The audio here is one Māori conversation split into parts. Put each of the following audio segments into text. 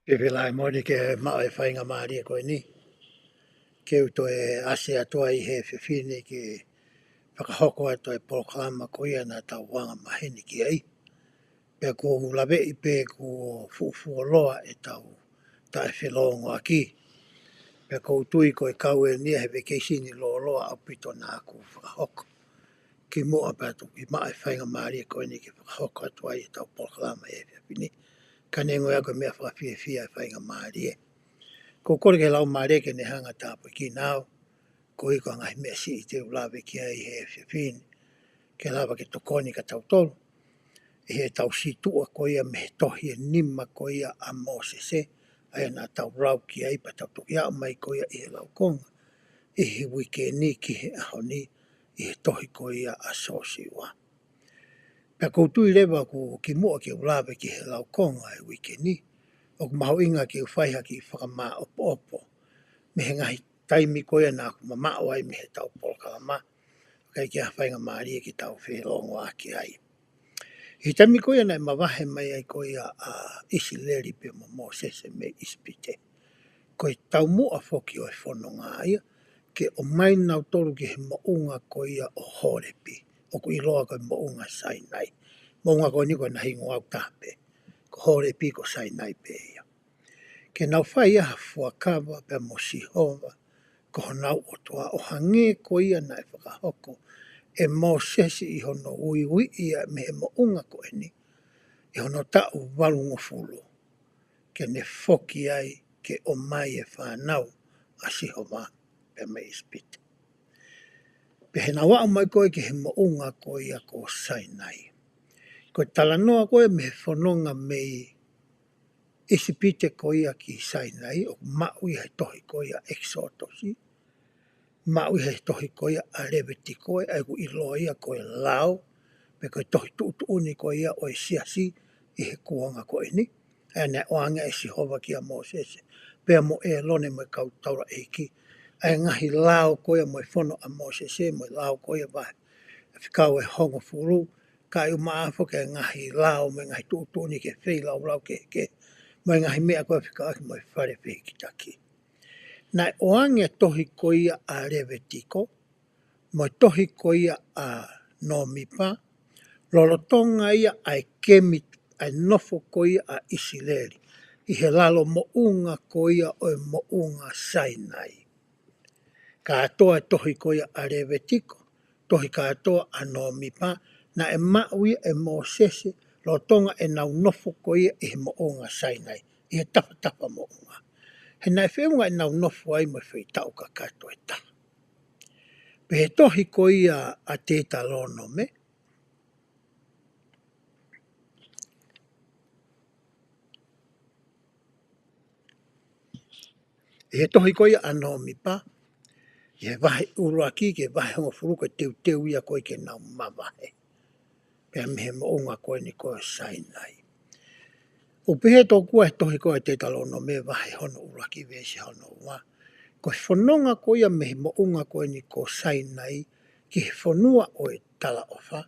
Pipilai moni ke mai whainga maari e koe ni. Keu to e ase atua I he whiwhine ke whakahoko ato e proklama ko ia nā tau wanga maheni ki ai. Pea ko lawe I pe ko fuuloa e tau ta e whilongo aki. Pea ko tui ko e kau e nia he vacation loa au pito nā ko whakahoko. Ki mua pato ki mai whainga maari e koe ni ke whakahoko atua I tau proklama e whiwhine. Kanengo ia koe mea whawhiawhia e whainga maari e. Ko kore ke lau mareke ne hanga tāpu ki nāo, ko I ko ngai mea si I te ulawe ki ai he whiwhine, ke lawa ke tokoni ka tau tolu, I he tau si tua ko ia me he tohi e nima ko ia a Mosese, ai nā tau rau ki ai pa tau toki au mai ko ia I he lau konga, I he wike ni ki he ahoni, I he tohi ko ia a Sosiwa. Pea koutu I lewa ko ki mua ke ulawe ki he lau konga e wike ni, o ku maho inga ki uwhaiha ki whakamaa opo. Me he ngahi taimi koia nā ku mamao ai me he tau polkalama. Kai kia whainga maari e ki tau whelongo aki ai. He taimi koia nā mawahe mai ai koia a isi leri pe mo Mosese me ispite. Koi tau mua whoki o e whanonga ia, ke o mai nau toru ki he mounga koia o Horepi. O ku iloa koi mounga Sainai. Mounga koi niko na hingo au tape. Ko Horepi ko Sainai pe ia. Ke nau whai aha fuakawa pe mo Sihova, ko honau o toa o hange ko ia na e whakahoko, e Mosese I hono ui ia me he mounga ko eni, I hono tau walungo fulu, ke ne whoki ai ke o mai e whanau a Sihova pe me ispite. Pe he na wao mai koe ke he mounga ko ia ko Sainai. Ko talanoa koe me he whanonga mei Isipite ko ia ki Sainai, o mau I he tohi ko ia Exodosi, mau I he tohi ko ia Levitiko, ai ku iloa ia ko e lao, me ko tohi tuuni ko ia o e siasi I he kuanga ko ini, ai ne oanga e Sihova ki a Mosese, pea mo e lone mo kau taura eiki, ai ngahi lao ko ia mo e whono a Mosese, mo e lao ko ia vai, whikau e hongo furu, ka I umaafo ke ngahi lao, me ngahi tuuni ke whei lau ke, mai ngahi mea koe whika aki mai whare whiki ki taki. Nai oange tohi ko ia a Levitiko, mai tohi ko ia a Nomipa, lolotonga ia ai kemi, ai nofo ko ia a Isileri, I he lalo mounga ko ia o mounga Sainai. Ka atoa tohi ko ia a Levitiko, tohi ka atoa a Nomipa, na e maui e Mosese, lotonga e nau nofo ko ia I he mounga Sainai, I he tapa mounga. He nai whiunga e nau nofo ai mo whi tau ka kato e ta. Pe he tohi ko ia a tēta lono me. He tohi ko ia a Nomipa. He vahe uruaki ke vahe hongo furuka teu ia koe ke nau mawahe. Pea me he mounga koe ni koe Sainai. O pehe tō kua he tohi ko ia tēta lono me vahe hono uruaki vesi hono wa. Ko whanonga ko ia me he mounga koe ni ko Sainai ki he whanua o e tala ofa.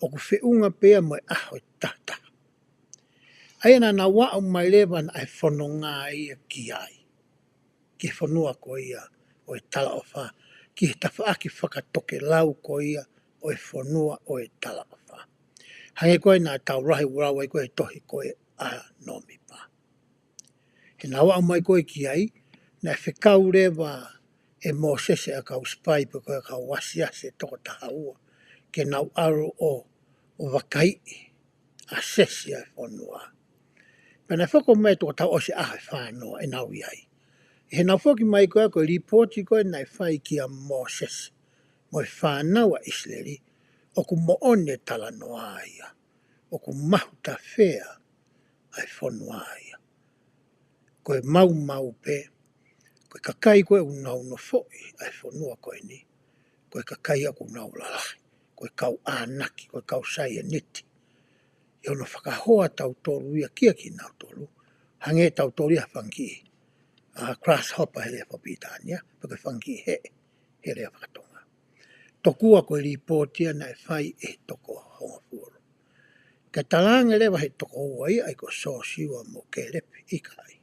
O ku whiunga pea mo e aho tata. Aina na wao mai lewan ai whanonga ia ki ai. Ki whanua ko ia o e tala ofa. Ki he tawhaaki whakatoke lau ko ia o e whanua o e tala ofa. Hange koe nā tau rahi urawa i koe tohi koe a Nomipa. He nā wao mai koe ki ai, nā whikau rewa e Mosese a kau spai pe koe kau wasiase toko tahaua. Ke nau aro o wakai a sesi a whanua. Pena whako mai tō tau ose ahe whānoa e nau iai. He nau whoki mai koe koe ripoti koe nai whai ki a Moses. Mo e whānau a Isleri, o ku moone tala noa ia. O ku mahuta whea ai whanua ia. Koe mau pe, koe kakai koe unau no foi ai whanua koe ni. Koe kakai aku unau lalahi. Koe kau ānaki, koe kau sai e niti. I ono whakahoa tau toru ia kia ki nau toru. Hange tau toru ia whanki. Grasshopper he lea whapitania. Pake whanki he lea whakatonga. Tokua koe ripotia na e whai e toko honga fuoro. Ka talanga lewa he toko uai ai ko sosiwa mo ke lepe i kai.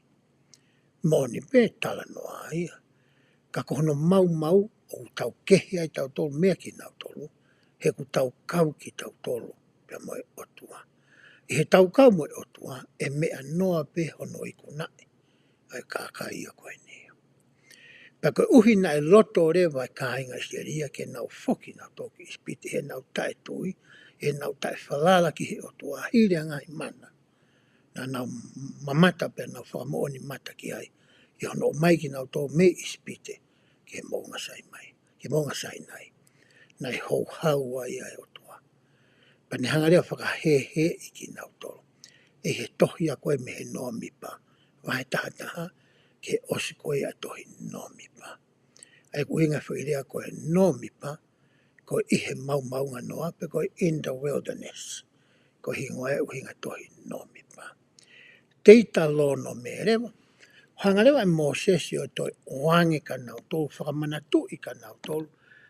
Moni pe tala noa ia. Ka kohono mau o tau kehi ai tau tolu mea ki nau tolu. He ku tau kau ki tau tolu pe moe otua. I he tau kau moe otua e mea noa pe hono i kunai. Ai kāka ia koe ni. Paka uhi na e loto re vai kāinga siaria ke nau foki nau toki ispiti he nau tae tui. He nau tae whalala ki he otua hiri ngai mana. Na nau mamata pe nau whakamooni mata ki ai. I hono mai ki nau tō me ispite ke maunga sai mai. Ke maunga sai nai. Nai hou hau ai ai otua. Pane hangarea whakahehe i ki nau tolo. E he tohi a koe me he noa mipa. Wahe taha ke osi koe a tohi noa mipa. Ai kuinga whirea koe noa mipa. Koe ihe maunga noa pe koe in the wilderness. Koe hingoa e uhinga tohi noa mipa. Teita lo no me rewa. Hangarewa e Mosesi o toi oange ka nau tolu, whakamanatu i ka nau tolu.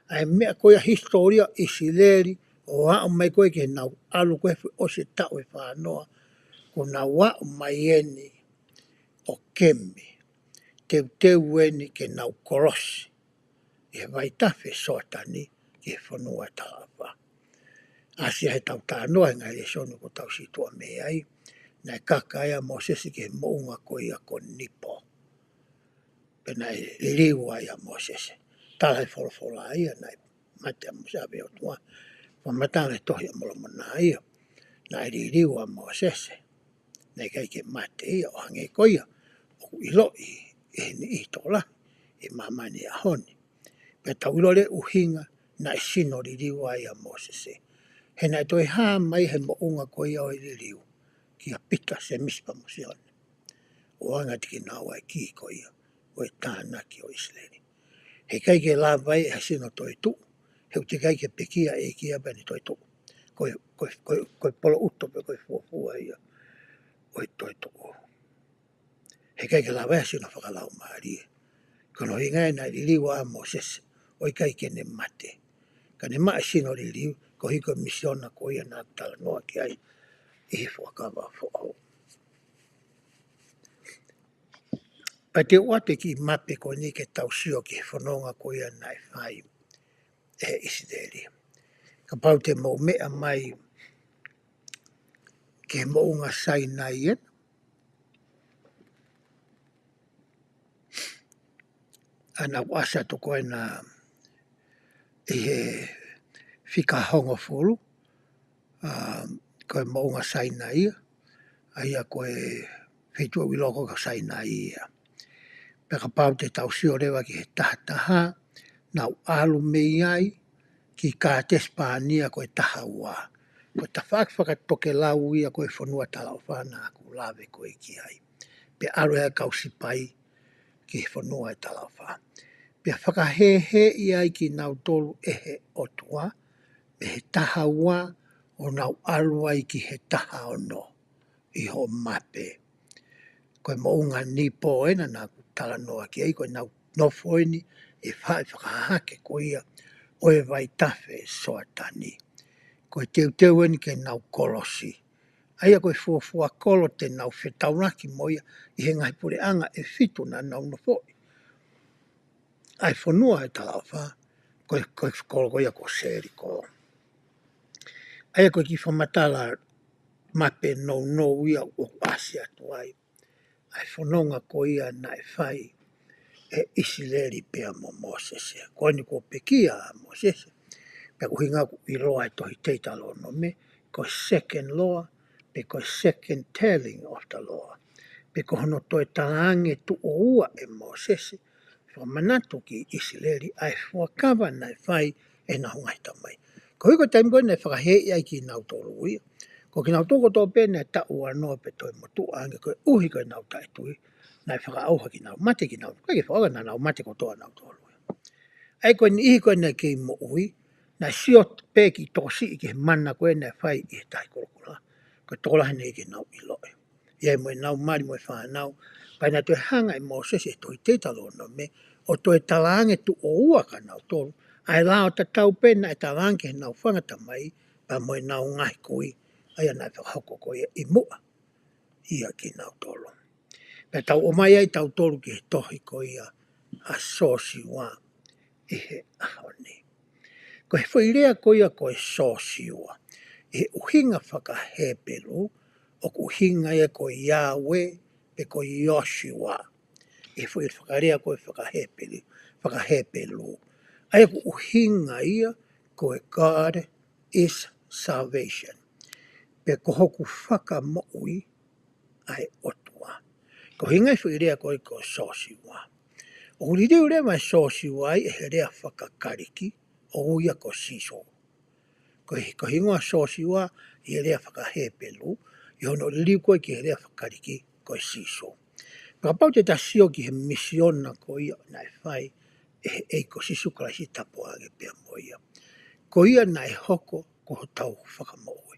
Ai mea koe a historia Isileli, o a o mai koe ke nau alu koe o se tau e whanoa, ko nau a o mai eni o kemi, teu eni ke nau korosi, e vai tawhi soatani ke whanua tāwha. Asia he tau tānoa ngai le sonu ko tau situa me ai, nai kakaia Mosesi ke mounga koe a ko nipo. Pena e liwa ia Mosesi. Tala e wholofola ia nai mate a musabe o tua. Whamatala e tohi a molomona ia. Nai liwa Mosesi. Nei kai ke mate ia o hange koia. O ilo i ni i tola. I mamani a honi. Pe tau ilo le uhinga nai sino liwa ia Mosesi. He nai toi haa mai he mounga koia o i liwa. Ki a pita se mispa musione. O anga tiki nā wai ki koia. O e tānaki o Isleli. He kai ke la vai e sino toi tu. He uti kai ke pekia e kia bani toi tu. Koe polo uto pe koe fuafua ia. O e toi tu. He kai ke la vai e sino whakalau maarie. Kono hingai na liliwa a Moses. O i kai ke ne mate. Ka ne maa sino liliu. Ko hiko misiona ko ia nā tala noa ki ai. I he fuakawa fuau. Pa te wate ki mape ko ni ke tausio ki whanonga ko ia nai whai e Isideli. Ka pau te mau mea mai ke mounga sai nai en. Ana wasa to koe na i he whika hongo furu. Koe mounga sai nai ia. Aia koe whitua wiloko ka sai nai ia. Peka pau te tausio rewa ki he taha nau alu mei ai ki ka tespania koe taha ua. Koe ta whakatoke lau ia koe whanua talau whana aku lawe koe ki ai. Pe alu ea kausipai ki whanua e talau whana. Pe whakahehe i ai ki nau tolu e he otua. Me he taha ua o nau alu ai ki he taha ono. I ho mape. Koe mounga ni po ena nā tala noa ki ai koe nau nofoini e whakahake ko ia o e vai tawhe soatani. Koe teu eni ke nau kolosi. Aia koe fuafua kolo te nau whetauraki moia i he ngai pure anga e fitu na nau nofoi. Ai whanua e talau wha, koe kolo koia ko seri kolo. Aia koe ki whamatala mape no ia o asia tuai. Ai whanonga ko ia na e whai e Isileli pia mo Mosese. Koe ni ko pekia a Mosese. Pea kuhinga ku i roa e tohi teita lo no me. Koe second law, pe koe second telling of the law. Pe ko hono toi talange tu o ua e Mosese. Whamanatu ki Isileli ai fuakawa na e whai e na hungaita mai. Ko hiko taimi koe na e whakahei ai ki nau tolu uia. Ko ki nau toko tō pēne e ta ua noa pe toi motu ange koe uhi koe nau tai tui. Na e whakaauha ki nau mate ki nau. Kai ke whakaga na nau mate ko toa nau tolu. Ai koe ni ihi koe na kei mo ui. Na siot pē ki tosi i ke mana koe na e whai i he tai korokula. Koe tola hene i ke nau i loe. Iai moe nau mari moe whanau. Pai na toi hanga i Moses e toi teitalo no me. O toi talange tu o ua ka nau tolu. Ai lao ta tau pēna e talange he nau whangata mai. Pa moe nau ngai kui. Ai ana e whakahoko koe i mua. Ia ki nau tolu. Pe tau o mai ai tau tolu ki he tohi ko ia a sosi wā i he ahoni. Ko he whairea ko ia ko e sosi wā. E uhinga whakahepelu o ku uhinga ia ko Yahweh pe ko Yoshua. E whakarea ko e whakahepelu. Ai ku uhinga ia ko e God is salvation. Pe ko hoku whakamoui ai otua. Ko hinga i whairea ko e ko sosi wā. O uri reu rea mai sosi wā i he rea whakakariki o uia ko siso. Ko hingoa sosi wā i he rea whakahepelu i hono liu koe ki he rea whakariki ko siso. Kapau te tasio ki he misiona ko ia nai whai e ko sisu kalaisi tapo age pia mo ia. Ko ia nai hoko ko ho tau whakamoui,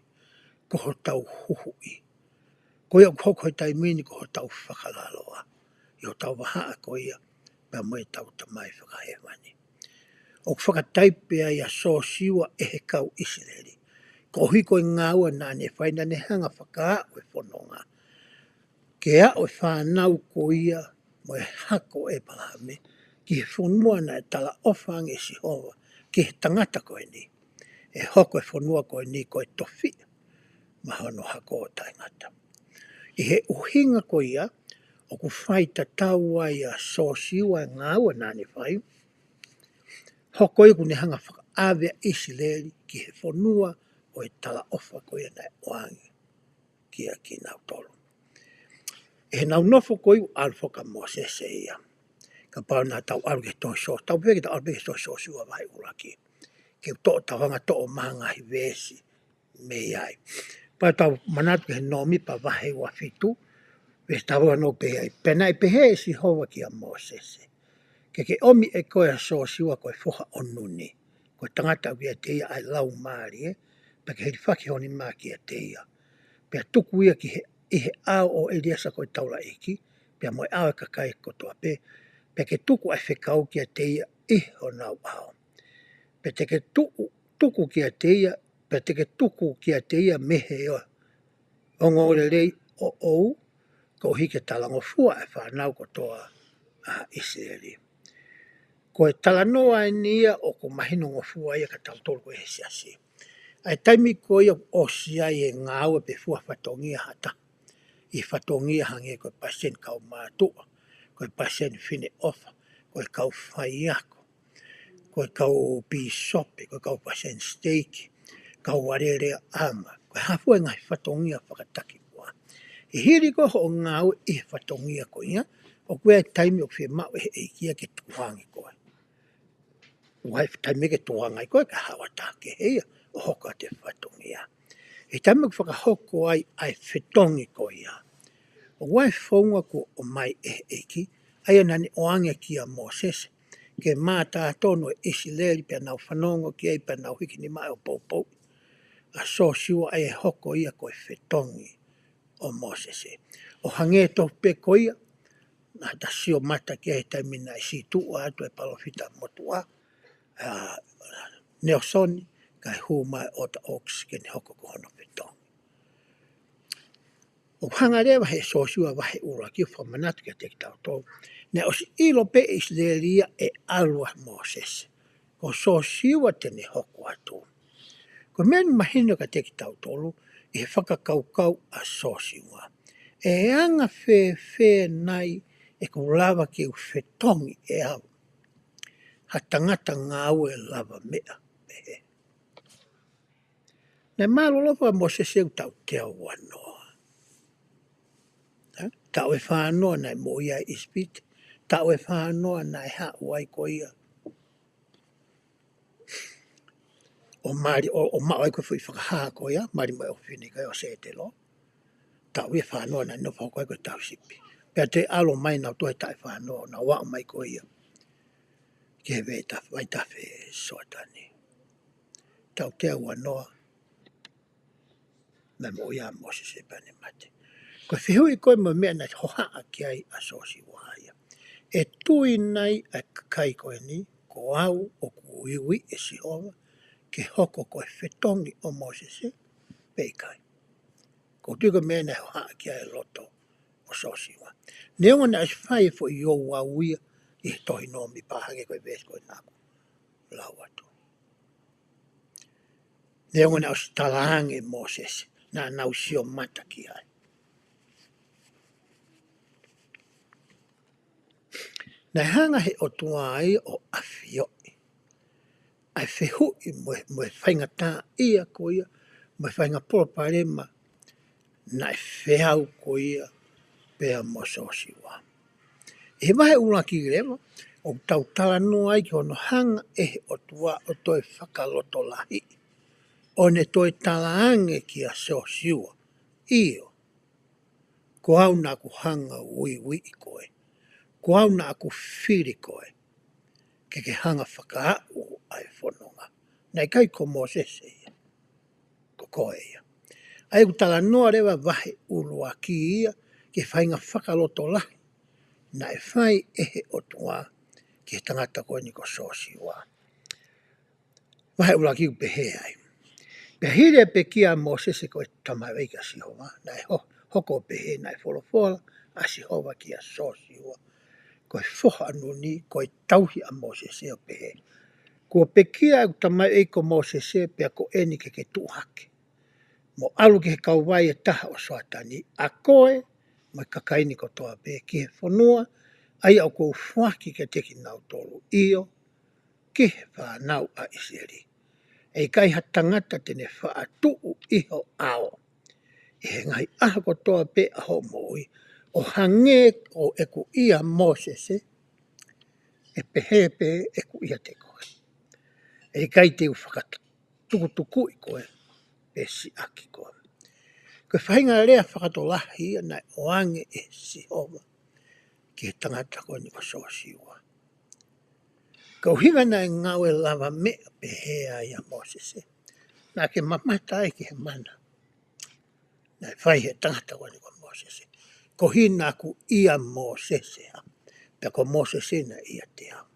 ko ho tau huhui. Ko ia hoko he taimini ko ho tau whakalaloa. I ho tau wahaa ko ia pia mo e tau tamai whakahewani. O whakataipea ia so siwa e he kau Israeli. Ko hiko i ngāua nāne whaina ne hanga whakaa o e whanonga. Ke a o whanau ko ia mo e hako e palame ki he whanua na e tala ofang e Sihova ki he tangata ko e ni. E hoko e whanua ko e ni ko e tofi mahano hako o taingata. I he uhinga ko ia o ku whai tataua ia so siwa e ngāua nāne whai. Hoko i kune hanga whakaawea Israeli ki he whanua o e tala ofa ko ia nei oangi ki a ki nau tolu. E he nau nofo ko i alu whaka Mosese ia. Ka pau nā tau alu ke toi so. Tau peke tau alu ke toi so siwa vai uraki. Ke to tau hanga to o mahanga hi vesi me iai. Pa tau manatu ke he nomi pa vahe wa fitu. Ves tau ano pe ai. Pena i pehe e si hova ki a Mosese. Ke omi e koe a so siwa koe foha onuni. Koe tangata wia te ia ai lau maari e. Pa ke heri whaki honi maa ki a te ia. Pea tuku ia ki he ao o Eliasa koe taula iki. Pea moe ao e kakai kotoa pe. Pea ke tuku ai whekau ki a te ia iho nau ao. Pea te ke tuku ki a te ia. Pea te ke tuku ki a te ia mehe o. Ongo ore rei o ou. Ko hike talango fua e whanau kotoa Israeli. Ko e talanoa e nia o ko mahino ngofua ia ka tautoro ko e hesiasi. Ai taimi ko ia o sia i e ngāua pe fua whatongia hata. I whatongia hange ko e pasen kau mātua. Ko e pasen fine ofa. Ko e kau whaiako. Ko e kau bisope. Ko e kau pasen steiki. Kau warerea ama. Ko e hafua ngai whatongia whakataki kua. I hiri ko ho ngāua i whatongia ko ia. O koe taimi o whi mau e eikia ke tuhangi koe. Wai taimi ke tuhangai koe ka hawa tāke heia o hoka te whatongia. E taimi ko whakahoko ai whetongi ko ia. O wai whaunga ko o mai e eiki, ai anani o angia ki a Moses, ke māta atono e Israeli pia nau whanongo ki ei pia nau hiki ni mai o poupou. A so siwa ai e hoko ia ko e whetongi o Moses. O hange to pe ko ia, na ta sio mata ki e taimi na isi tua atu e palofita motua, Neosoni, kai huma o ta oks ke ni hoko ko hono whetongi. O hangarewa he sosiua wahe ura ki whamanatu ki a te kitau tō. Ne o si ilo pe Israelia e alua Moses. Ko sosiua tene hoko atu. Ko meni mahino ka te kitau tōlu i he whakakaukau a sosiua. E anga whē nai e ku lava ki u whetongi e au. Ha tangata ngā ue lava mea mehe. Ne malolofa Moses e tau te au wanoa. Tau e whānoa nai mo ia ispiti. Tau e whānoa nai hauai ko ia. O mari, o mawai ko whi whakahaa ko ia. Mari mai o whinika o se te lo. Tau e whānoa nai no whakoi ko tau sipi. Pea te alo mai nau toi tai whānoa. Na wao mai ko ia. Ke he vai tawhi soatani. Tau te au anoa. Nai mo ia Moses e pane mate. Ko whihui koe mo mea nai hohaa ki ai a sosi waia. E tui nai a kai koe ni, ko au o ku iwi e Sihova, ke hoko koe whetongi o Moses e, pei kai. Ko tuika mea nai hohaa ki ai loto o sosiwa. Neonga na asfai fo i o wauia i he tohi no mi pahage koe ves koe naku lau atu. Neonga na os talaange Moses na nausio mata ki ai. Na hanga he o tua ai o afio. Ai fehu i mo whainga tā ia ko ia, mo whainga pora parema, na e wheau ko ia pēa mo sosiwa. E wahe uraki rewa, o tau tala no ai ki ono hanga e o tua o toi whakaloto lahi. O ne toi talaange ki a sosiwa. Iyo, ko au na ku hanga ui i koe. Ko au na ku whiri koe. Ke hanga whakaau ai whanonga. Nei kai ko Moses ia, ko koe ia. Ai utala noa rewa wahe urua ki ia, ke whainga whakaloto lahi, na e whai ehe o tua, ke tangata koe ni ko sosiwa. Wahe urua ki upehe ai. Pea hire pe kia Moses e koe tamaweika sihowa, na e hoko pehe, na e wholofola, a sihowa ki a sosiwa. Koe whoha anu ni, koe tauhi a Moses e o pehe. Ko pekia tamai e ko Moses e pea ko eni ke tuhake. Mo alu ke kauwai e taha o soatani. A koe, mai kakaini ko toa pe ki he whanua, ai au kou whaki ke teki nau tolu. Iyo, ki he whanau a Iseri. E kai ha tangata tene wha tuu iho ao. E he ngai aha ko toa pe a ho moi. O hange o eku ia Moses e pehe pe eku ia te koe. E kai te u whakata tukutuku i koe, e si aki koe. Koe whainga rea whakato lahi na oange e si hova, ki he tangata koe ni ko sosiwa. Kau hinga na e ngawe lava mea pe hea ia Moses. Na ke mamata ai ki he mana. Na e whai he tangata koe ni ko Moses. Ko hina ku ia Moses. Pea ko Moses na ia te hau.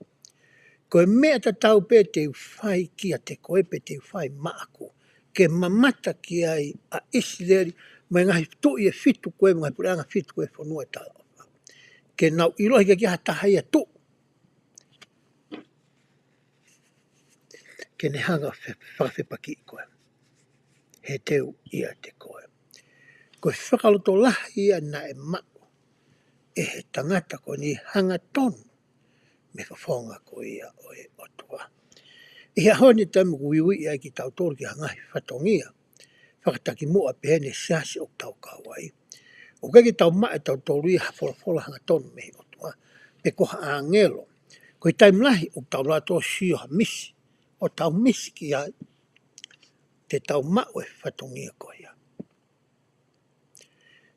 Koe mea ta tau pe te whai kia te koe pe te whai maaku. Ke mamata ki ai a Israeli, mai ngahi tu i e fitu koe, ngai pureanga fitu koe whanua e tala. Ke nau irohi ke kia tahai a tu. Ke ne hanga whakawhepaki i koe. He teu ia te koe. Koe whakaloto lahi ia na e mako. E he tangata koe ni hanga tonu. Me whawhonga koe ia o e otua. Ia honi tamu kuiui ia ki tau tōru ki hangahi whatongia. Whakataki mua pēne siasi o tau kawai. O keki tau mai tau tōru ia hawholafola hanga tonu mehi o tua. Pe koha a ngelo. Koe taimlahi o tau rato sio ha misi. O tau misi ki ai. Te tau mau e whatongia koe ia.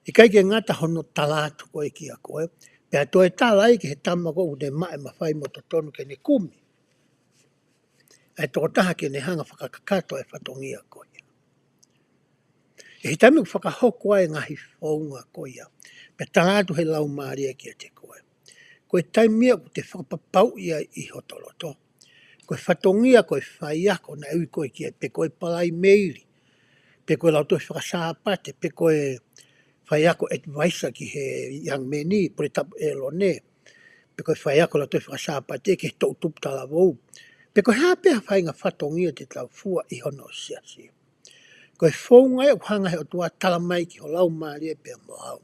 I kai ke ngata hono talatu koe ki a koe. Pea toi talai ke he tamako u ne mai mawhai mo to tonu ke ne kumi. Ai tō taha ke ne hanga whakakakato e whatongia koe. E he tamiku whakahoko ai ngahi whaunga koe ia. Pe talatu he lau maaria ki a te koe. Koe taimia ku te whakapapau ia i hotoloto. Koe whatongia koe whaiako na ewi koe ki a pe koe palai meiri. Pe koe lau toi whakasāpate, pe koe whaiako advisor ki he young meni, pore tapu e lo ne. Pe koe whaiako lau toi whakasāpate ki he tau tupu tala vau. Pe koe hapea whainga whatongia te tau fua i hono siasi. Koe whaunga e uhanga he o tua tala mai ki ho lau maari e pia mo au.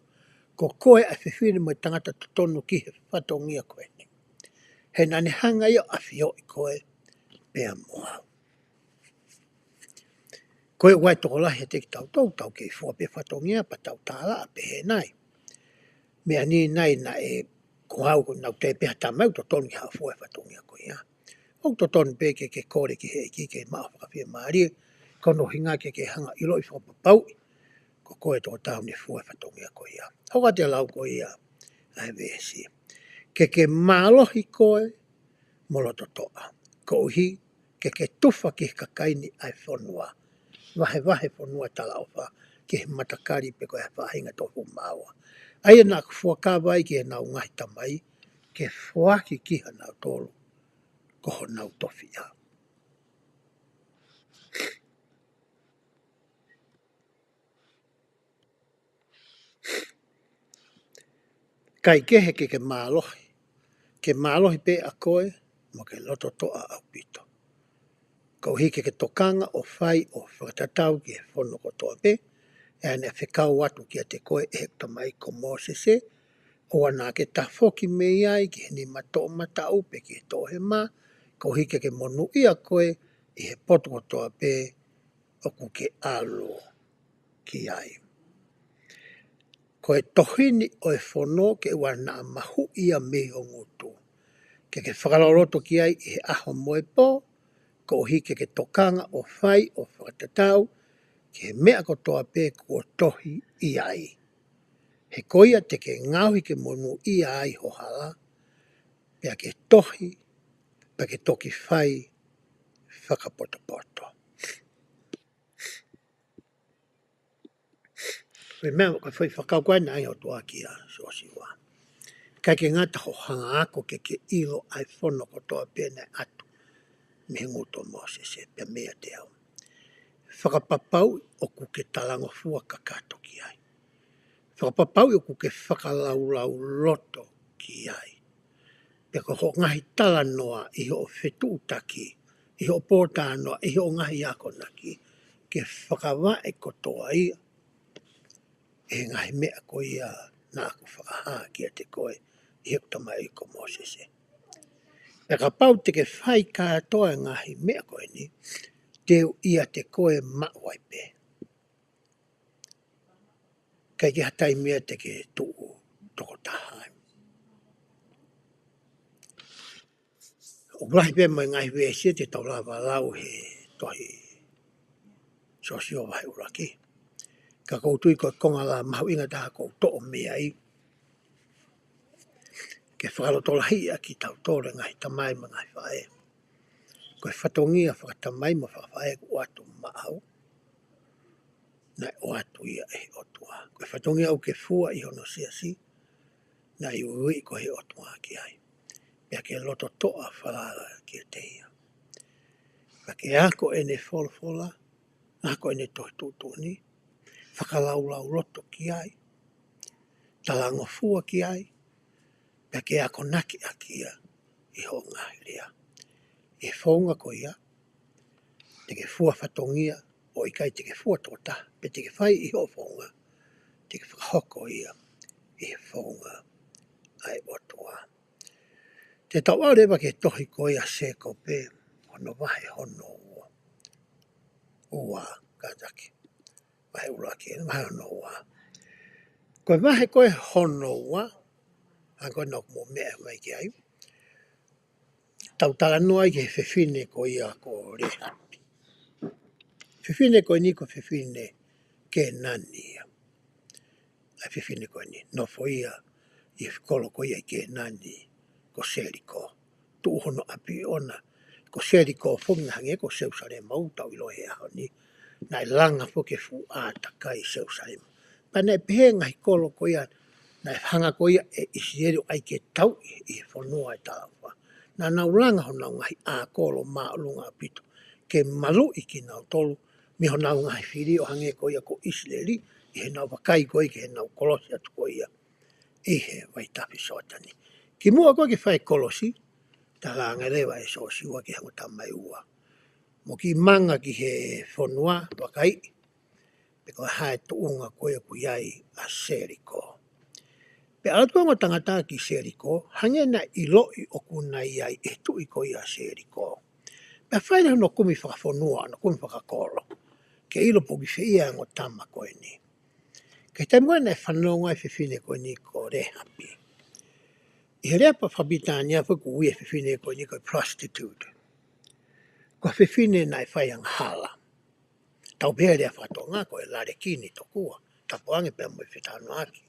Ko koe a whiwhiri mo tangata tutonu ki he whatongia koe ni. He nane hanga i o awhio i koe pia mo au. Koe wai toko lahi te ki tau ke fua pe whatongia pa tau tāla a pe he nai. Mea ni nai na e ko hau ko nau te peha tamau tutonu ki hau fua e whatongia koe ia. O tutonu pe ke kore ki he ki ke maa whakawhia maari e. Kono hinga ke hanga ilo i whakapapau. Ko koe tō tau ni fua whatongia koe ia. Hoka te lau koe ia, ai vesi. Ke mālohi koe, moloto toa. Ko uhi, ke tufa ki kakaini ai whanua. Wahe whanua tala ofa, ke matakari pe koe whahinga tohu māua. Aia nā kufua kāwai ki e nau ngahi tamai, ke whuaki ki ha nau tolu, koho nau tofi ia. kai kehe ke mālohi. Ke mālohi pe a koe, mo ke loto toa au pito. Kau hike ke tokanga o whai o whakatatau ki he whono ko toa pe, e ane whikau atu ki a te koe e hekta mai ko Mosese, o ana ke ta whoki me iai ki he ni mato mata upe ki he tohe mā, kau hike ke monu ia koe i he poto ko toa pe o ku ke alo ki ai. Ko e tohini o e whono ke wana mahu ia me o ngutu. Ke whakalauroto ki ai i he aho moe po, ko hike ke tokanga o whai o whakatatau, ki he mea ko toa pe kua tohi i ai. He koia te ke ngauhi ke monu i ai ho hala, pia ke tohi, pia ke toki whai whakapoto. Koe mea ko whai whakau koe nai o toa ki a sosiwa. Kai ke ngata ho hanga ako ke ilo ai whono ko toa pe nei atu. Me nguto Mosese, pia mea te au. Whakapapau o ku ke talango fua kakato ki ai. Whakapapau o ku ke whakalaulau loto ki ai. Pia ko ho ngahi tala noa i ho whetu utaki, i ho pōtā noa, i ho ngahi ako naki, ke whakawae ko toa ia, e ngahi mea ko ia na aku whakaha ki a te koe, i hekta mai ko Mosese. Pia ka pau te ke whai kātoa ngahi mea koe ni, teo ia te koe mawai pe. Kai ki hatai mea te ke tuu toko tahai. O grahi pe mai ngai weesia te tau lava lau he tohi sosio wahi uraki. Ka koutui koe konga la mahu inga taha kou to'o mea i. Ke whakalotola hi a ki tau tōre ngai tamai ma ngai whae. Koe whatongia whakatamai ma whawhae ku atu maau. Nai o atu ia e otua. Koe whatongia au ke fua i hono siasi. Nai ui ko he otua ki ai. Pea ke loto toa whalala ki te ia. Pea ke ako e ne wholofola, ako e ne tohi tūtuni, whakalaulau loto ki ai, talango fua ki ai, pea ke ako naki a kia i ho ngahi rea. E whaunga ko ia, te ke fua whatongia, o i kai te ke fua tōta, pe te ke whai i ho whaunga, te ke whakahoko ia, i he whaunga ai otua. Te tau au rewa ke tohi ko ia se ko pe, hono wahe hono ua kataki. Wahe uraki, wahe hono ua. Koe wahe koe hono ua, a koe nok mo mea mai ki ai. Tau tala noa ki he whewhine ko ia ko rehapi. Whewhine ko ni ko whewhine ke nani ia. Ai whewhine ko ni, no fo ia i kolo ko ia ke nani ko seriko. Tu hono api ona, ko seriko whunga hange ko seusare mautau ilo he aho ni. Nai langa fo ke fu ata kai seusare. Pane pehenga hi kolo ko ia, nai hanga ko ia e isiero ai ke tau i whanua e talawa. Na naulanga ho nau ngahi a kolo maa lunga pito. Ke malu i ki nau tolu, mi ho nau ngahi whiri o hange ko ia ko Israeli, i he nau wakai ko i ke he nau kolosi atu ko ia. I he waitapi sotani. Ki mua ko ke whai kolosi, ta langa rewa e so siwa ki hango tamai ua. Mo ki manga ki he whanua wakai, pe ko hae tuunga ko ia ku iai a Seriko. Pe alatu ngo tangata ki Seriko, hange na iloi o kuna iai e tui ko ia Seriko. Pe whaina no kumi whakafonua, no kumi whakakolo. Ke ilo poki whia ngo tama koe ni. Ke te mua nei whanonga e whiwhine koe ni ko rehapi. I he rea pa whabitania whaku ui e whiwhine koe ni koe prostitute. Ko whiwhine nei whaiang hala. Tau pēr rea whatonga koe lare kini to kua. Tapuange pēr mui whitano aki.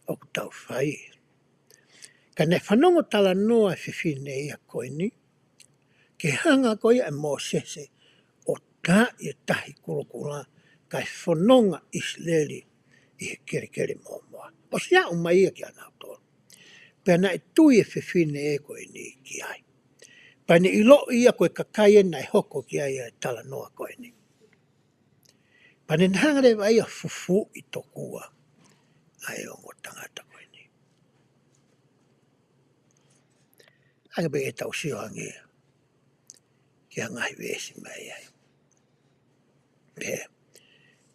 Oku tau whai. Ka ne whanongo tala noa whiwhine ia koe ni, ke hanga koe e Mosese o tā i tahi kurukura kai whanonga Israeli i he kere mōmoa. O sia o mai ia ki anau tōru. Pea na e tui e whiwhine e koe ni ki ai. Pai ni ilo ia koe kakai e nai hoko ki ai e tala noa koe ni. Pai ni hangare vai a fufu i tokua. ai o ngō tangata koe ni. Anga pe e tau sio ange ki a ngahi wesi mai ai.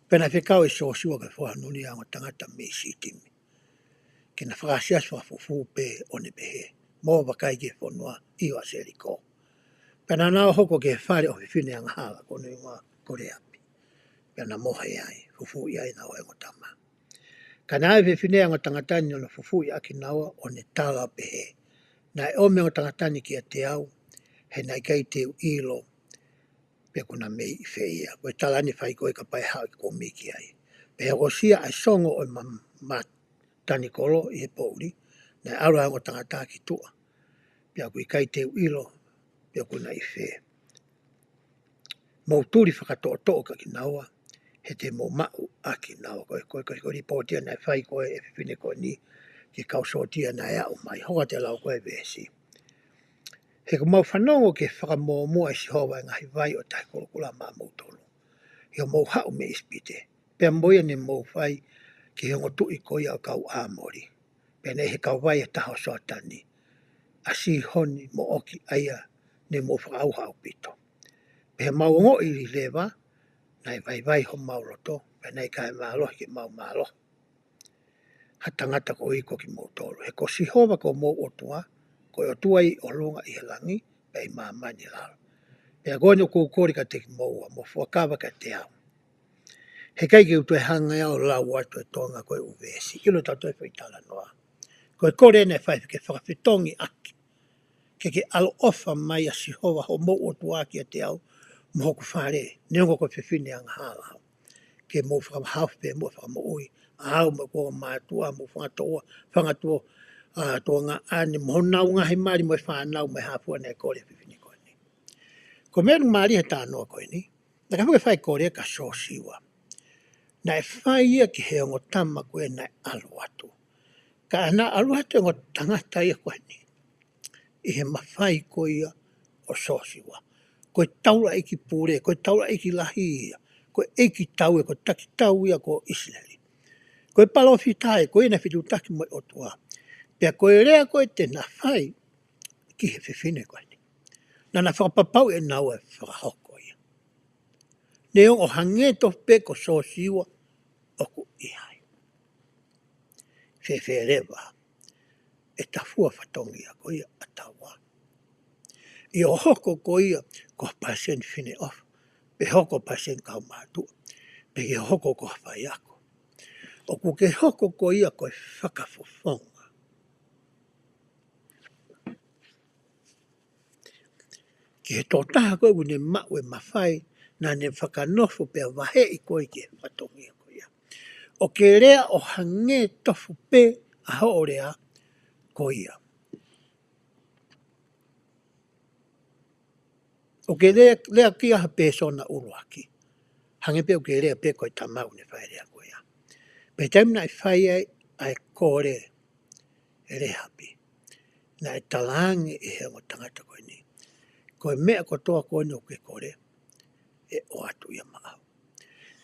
Pena whikau e so sua ke whanuni a ngō tangata me si timi. Ke na whakasias whafufu pe o ne pehe. Mō wakai ke whanua iwa seriko. Pena nao hoko ke whare o whiwhine a ngahala kone ngā kore api. Pena moha ai, fufu i ai nao e ngō tama. Ka nā e whiwhine a ngō tangatani o na fufu i aki nawa o ne tala pehe. Na e ome ngō tangatani ki a te au, he nai kei te ilo pe kuna mei i whea. Koe talani whai koe ka pai hao ki ko miki ai. Pe o sia ai songo o ma tani kolo i he pouri, na e aura ngō tangata ki tua. Pe a koe kai te ilo, pe kuna i whea. Mō turi whakatoa ka ki naua, he te mō mau a ki naua. Koe ripotia na e whai koe e whiwhine koe ni, ki kausotia na e au mai. Hoka te lau koe vesi. He ko mau whanongo ke whakamōmua i si hoa ngahi vai o tahi kolokula mā mautolo. He o mau hau me ispite. Pea moia ne mau whai ki hongo tui ko ia o kau āmori. Pea ne he kau vai e taho soatani. A si honi mo oki aia ne mo whakau hau pito. Pea mau ngo i lewa, nai vai ho mau loto, pea nei kai mālohi ki mau mālohi. Ha tangata ko i ko ki mautolo. He ko si hoa ko mau otua, ko o tuai o lunga i he langi, pe i māmani lalo. Pea gono ko kori ka te ki maua, mo fuakawa ka te au. He kai ki utu e hanga au lau watu e tonga koe uvesi. Ilo tatu e whaitala noa. Koe kore ne whai ke whakawhitongi aki. Ke alo ofa mai a si hoa ho mo otua ki a te au, mo hoku whare, neongo koe whiwhine anga hala. Ke mo whakamahawhi mo whakamoui, au mo kua mātua, mo whangatua, tō ngā ane, mo nau ngahi mari mo e whanau me hapua nei kore whiwhine koe ni. Ko mea nung maari he tānoa koe ni, na ka whai whai kore ka so siwa. Na e whai ia ki he ongo tama koe na e alu atu. Ka ana alu atu ongo tangata ia koe ni. I he mawhai koe ia o so siwa. Koe taura iki pūre, koe taura iki lahi ia. Koe iki tau e koe taki tau ia ko Israeli. Koe palofi tae, koe na whitu taki mo o tua. Pea koe rea koe te na whai ki he whiwhine koe ni. Na whakapapau e nau e whakahoko ia. Ne o hangeto pe ko so siwa oku i hai. Whewherewa e tafua whatongi a koe ia atawa. I o hoko koe ia ko pasen whine off. Pe hoko pasen kau mātua. Pe ke hoko ko hawhai ako. O ku ke hoko ko ia koe whakafofonga. Ki he tō taha koe ne mau e mawhai na ne whakanofo pe wahe i koe ke whatongi a koe ia. O ke rea o hange tofu pe a ho rea koe ia. O ke rea ki aha pe sona uruaki. Hange pe o ke rea pe koe tamau ne whai rea koe ia. Pe taimna i whai ai kore e rehapi. Na e talangi i he o tangata koe ni. Koe mea ko toa koe no ke kore e o atu ia maa.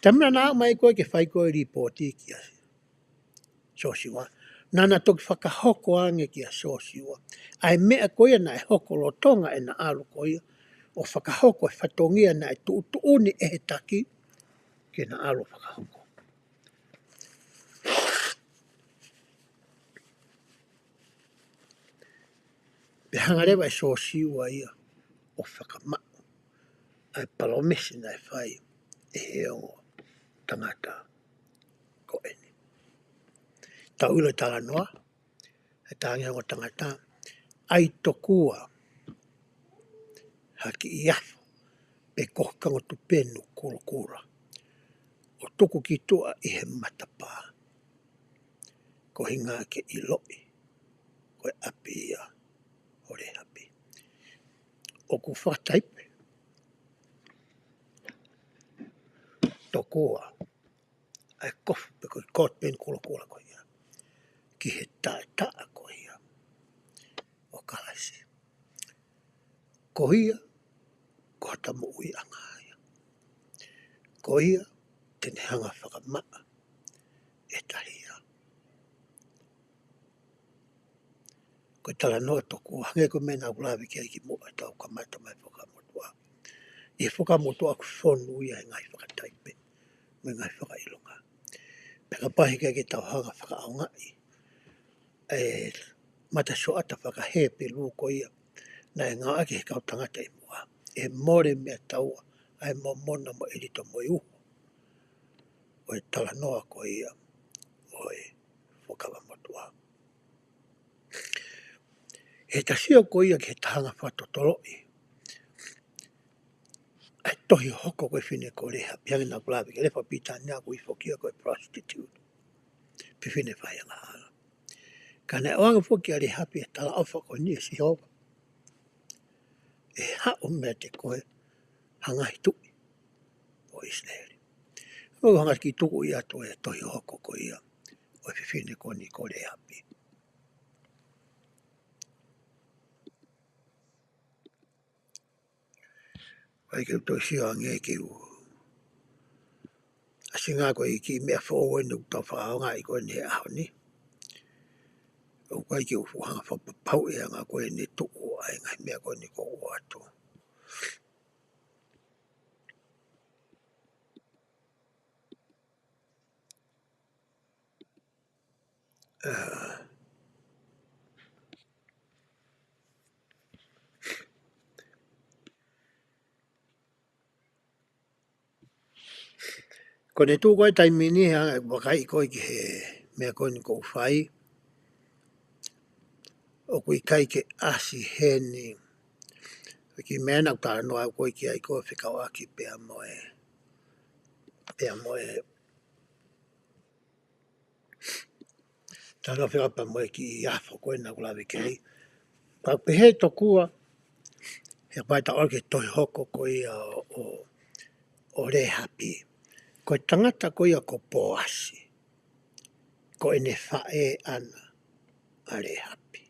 Tamina nā mai koe ke whai koe ripoti ki a sosiwa. Nana toki whakahoko ange ki a sosiwa. Ai mea koe na e hoko lo tonga e na alu koe o whakahoko e whatongia na e tuuni e he taki ke na alu whakahoko. Pe hangarewa e sosiwa ia o whakamau. Ai palomesi na e whai e heo tangata ko eni. Tau ilo tala noa, e tāngi hango tangata, ai tokua haki i afo, pe kohkango tu penu kura. O tuku ki tua i he matapā. Ko hinga ke i loi, ko e api ia, o re api. O ku whataipe, tokua, ai kofu pe ko i kot penu kura ko ia. Ki he taa ko ia, o kalaisi. Ko ia, ko hata mo ui anga ia. Ko ia, tene hanga whakamaa, e tahia. Ko tala no toku hange ko mena ulavi ki ki mo tau ka mata mai whakamotua. I whakamotua ku whonu ia e ngai whakataipe. Me ngai whakailonga. Peka pahi ki tau hanga whakaonga i. E mata so ata whakahepe luko ia. Na e ngā ake he kau tangata i mua. E more mea taua. Ai mo mona mo edito mo i uho. O e tala noa ko ia. O e whakamotua. He tasio ko ia ki he tahanga whatotoro i. Ai tohi hoko koe whine ko reha. Piangi nā kulawe ke lepa pita nea ko i whokia koe prostitute. Pi whine whai anga hala. Ka ne oanga whokia re hapi e tala awha ko ni e si hova. E hao mea te koe hangahi tui o Israeli. O hangas ki tuku ia to e tohi hoko ko ia. O e whine ko ni ko re hapi. Ai ke to si ange ke u. Asinga ko i ki mea whoo e nuk tau whaaonga i ko ni e aho ni. O kai ki u fuhanga whapapau e anga koe ni tuku ai ngai mea koe ni ko o atu. Ko ne tu koe taimini hanga e wakai koe ki he mea koe ni ko whai. O kui kai ke asi he ni. Ki mea nau tāra noa koe ki ai koe whikau aki pea moe. Pea moe. Tāra whikapa moe ki i afo koe nau lawe kei. Pau pehe tokua. He paita orke toi hoko koe o re hapi. Koe tangata koe a ko poasi. Ko ene whae ana a re hapi.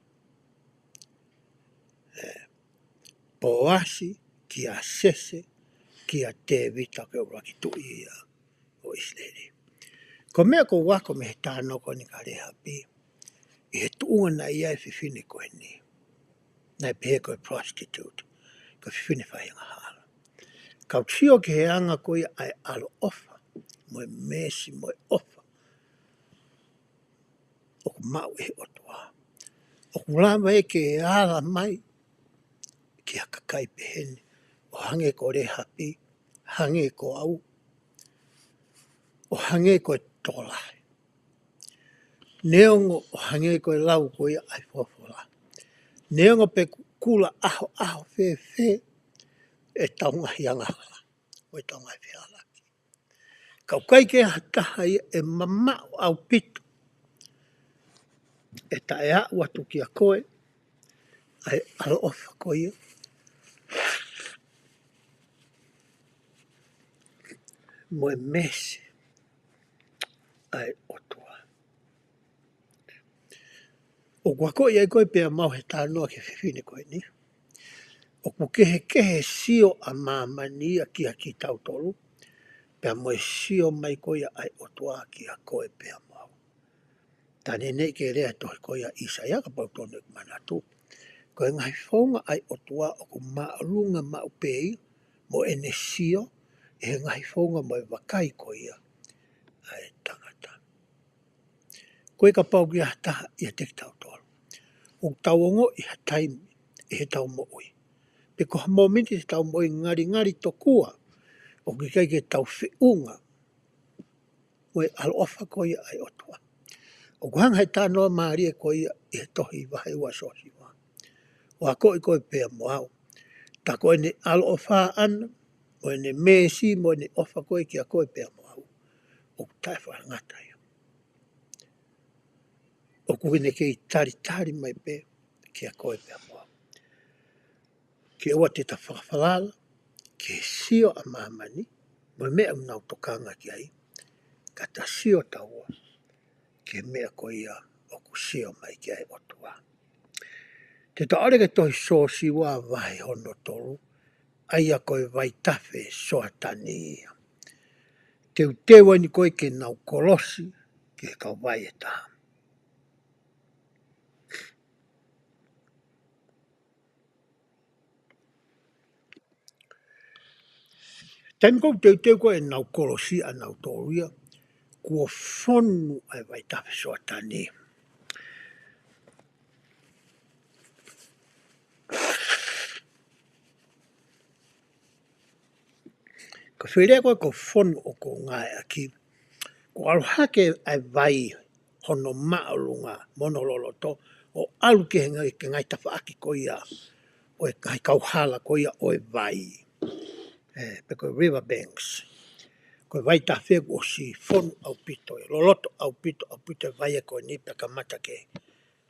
Poasi ki a sese ki a te vita ke ura ki tui ia o Israeli. Ko mea ko wako me he tāno ko ni ka re hapi. I he tuunga na ia e whiwhine koe ni. Nai pehe koe prostitute. Ko whiwhine whahinga hala. Kau tio ki he anga koe ai alo ofa. Moe mesi moe ofa. O ku mau e otua. O ku lama e ke e ala mai. Ki a kakai pehene. O hange ko re hapi. Hange ko au. O hange ko e tolai. Neongo o hange ko e lau ko ia ai fofola. Neongo pe kula aho aho fe e taunga hianga hala. O e taunga fe hala. Kau kai ke hataha ia e mamau au pitu. E ta e au atu ki a koe. Ai alo ofa ko ia. Moe mese. Ai otua. O kua koe ia koe pia mau he tānoa ke whiwhine koe ni. O ku kehe sio a mamania ki a ki tau tolu. Pea moe sio mai koe ai otua ki a koe pia mau. Tane nei ke rea tohi koe a Isaia ka pau tonu e manatu. Koe ngai whaunga ai otua o ku maarunga maupei mo ene sio e ngai whaunga mo e wakai koe ia ai tangata. Koe ka pau ki a taha i a te tau tolu. O tauongo i ha taimi i he tau mo ui. Pe ko hamo minti te tau mo i ngari tokua o ki kai ke tau whiunga mo e alo ofa koe ia ai otua. O kuhanga he tānoa maari e koe ia i he tohi wahe ua sosi wa. O a koe koe pēa mo au. Ta koe ne alo ofa ana, mo ne mesi, mo ne ofa koe ki a koe pēa mo au. O kutai whangata ia. O kuhine ke i tari mai pē ki a koe pēa mo au. Ke ua te ta whakawhalala, ke sio a mamani, mo mea unau tokanga ki ai, ka ta sio taua, ke mea koe ia o ku sio mai ki ai otua. Te ta ore ke tohi sosi wā vai hono tolu, ai a koe vai tafe soa tani ia. Te utewa ni koe ke nau kolosi, ke kau vai e taha. Taim kou teu koe nau kolosia nau tōruia, kua whonu ai vai tawe soa tani. Ko whirea koe ko whonu o ko ngai aki, ko aluhake ai vai hono maolunga monololoto, o alu ke ngai tawa aki ko ia, o e kai kauhala ko ia o e vai. Pe ko riverbanks. Ko vai tawe o si whonu au pito, loloto au pito e vai e ko ni peka mata ke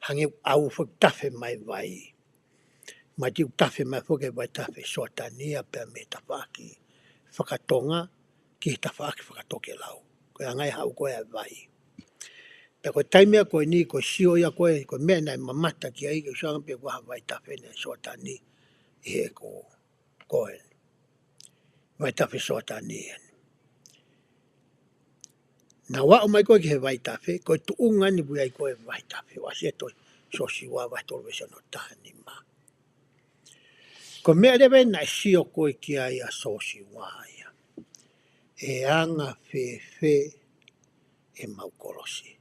hangi au whak tawe mai vai. Mai tiu tawe mai whake vai tawe soa tania pe me tawa aki. Whakatonga ki tawa aki whakatoke lau. Ko ngai hau koe ai vai. Pe ko taimea koe ni, ko sio ia koe, ko mea nai mamata ki ai, ke usaanga pe waha vai tawe ne soa tani. Ihe ko koe. Vai tawe soa tani en. Na wao mai koe ki he vai tawe, koe tu unga ni bui ai koe vai tawe. Wasi e toi so siwa vai tolu wesa no tahani ma. Ko mea rewe nai sio koe ki ai a so siwa ia. E anga fe e maukolosi.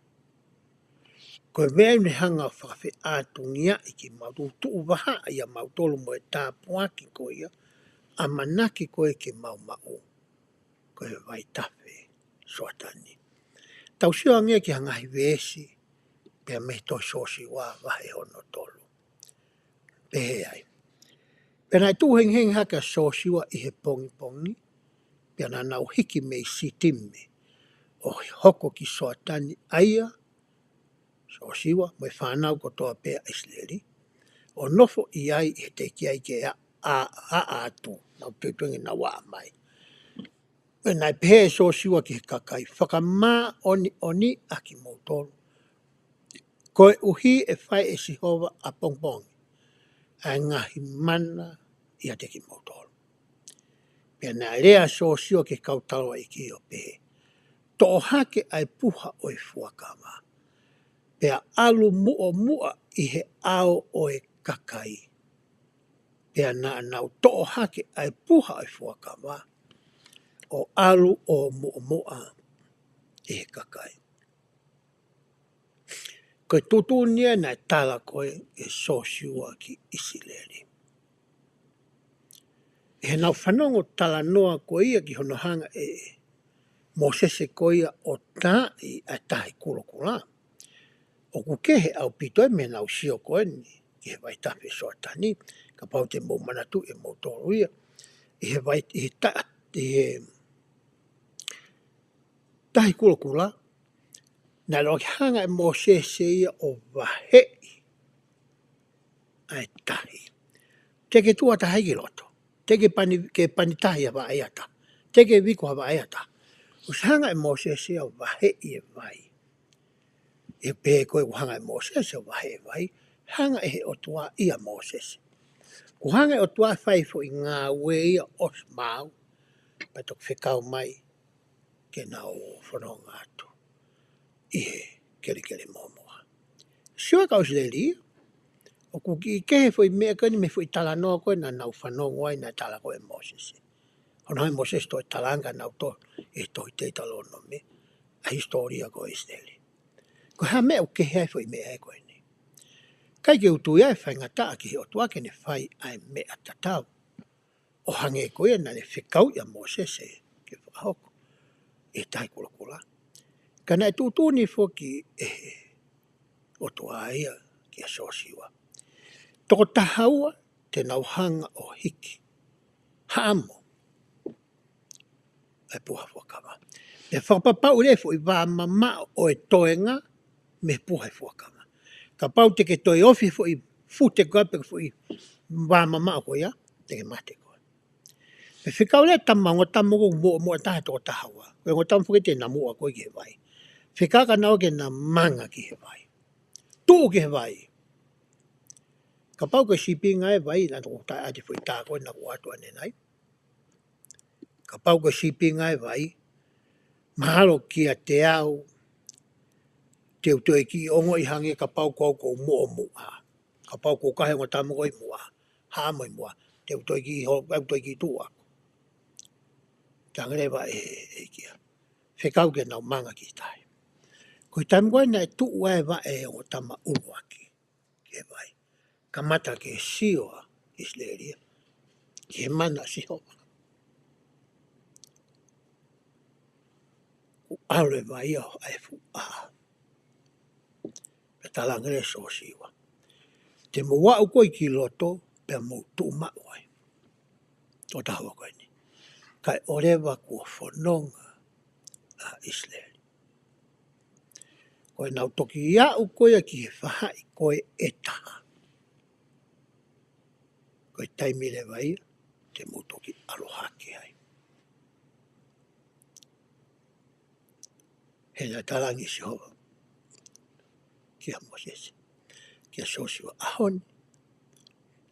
Koe mea ni hanga whakawhi ātungia i ki mautu tuu waha ia mautolu mo e tāpuaki koe ia, a manaki koe ki mau mau. Koe vai tawe soa tani. Tau sio angia ki hangahi weesi, pia me toi sosi wā wahe hono tolu. Pehe ai. Pena i tū heng haka sosi wā i he pongi pongi, pia na nau hiki me i sitimme, o hoko ki soa tani aia, sosi wā, mo e whanau ko toa pēa Israeli, o nofo i ai i he te ki ai ke a atu, nau tuitungi na wā mai. Nai pehe sosi wā ki he kakai, whakamā oni aki mautolu. Koe uhi e whai e sihova a pongpongi, a ngahi mana i a teki mautolu. Pia nā rea sosio ke kautaloa i ki o pehe. Tō hake ai puha o i fuakama. Pia alu mua i he ao o e kakai. Pia nā nau tō hake ai puha o i fuakama. O alu o mua i he kakai. Koe tutunia nai tala koe e sosiua ki Isileli. He nau whanongo tala noa koe ia ki hono hanga e Mosese koe ia o tai a tahi kulokula. O kukehe au pitoe me nau sio koe ni, i he vai tawe soa tani, ka pau te mou manatu e mou tolu ia. I he vai, i he tahi kulokula, na loki hanga e Mosese ia o wahei ai tahi. Teke tua ta haiki loto. Teke pani tahi hawa aiata. Teke wiko hawa aiata. Usanga e Mosese o wahei e vai. E pē koe hanga e Mosese o wahei e vai. Hanga e he o tua ia Mosese. Hanga e o tua whai fo i ngā ue ia os mau. Patok whekau mai ke nau whanonga atu. I he kere momoa. Siwa kaus le li. O kuki kehe foi mea kani me foi tala noa koe na nau whanonga ai na tala koe Mosese. Hono hai Mosese toi talanga nau to e toi te talono me. A historia ko Israeli. Ko ha mea o kehe ai foi mea e koe ni. Kai ke utu ia e whai ngata ki he o tuake ne whai ai mea tatau. O hange koe na ne whikau ia Mosese ke whahoko. E tai kula. Kana e tūtūni whoki e o tua ia ki a sosiwa. Toko tahaua te nauhanga o hiki. Haamo. E puha fuakama. E whakapapau refo i wā mama o e toenga me puha fuakama. Ka pau te ke toi ofi fo i fute koe pe fo i wā mama o ia, te ke mate koe. Me whikau le tamango tamango mua tahe toko tahaua. Koe ngo tamu fuke te na mua koe ki he vai. Whikaka nao ke na manga ki he vai. Tuu ki he vai. Ka pau ke sipinga e vai, na toko tae ati fo i tā koe na kua atua nenai. Ka pau ke sipinga e vai, mahalo ki a te au, te utoi ki ongo i hange ka pau kou mua. Ka pau kou kahe ngo tamango i mua. Hāmo i mua. Te utoi ki tua. Tangarewa e kia. Whekau ke nau manga ki tai. Koe taimua nei tu ua e wa e o tama uruaki. Ke vai. Kamata ke sioa Isleria. Ke mana si hopa. Ku aure vai o ai fu a. Pe talangere so siwa. Te mua u koe ki loto pe mo tu ma wai. O tahawa koe ni. Kai orewa kua whanonga a Isleria. Koe nau toki ia u koe ki he whahai koe e taha. Koe taimire vai te mo toki aloha ke ai. He na tarangi si hoa. Kia Moses. Kia Sosiwa ahon.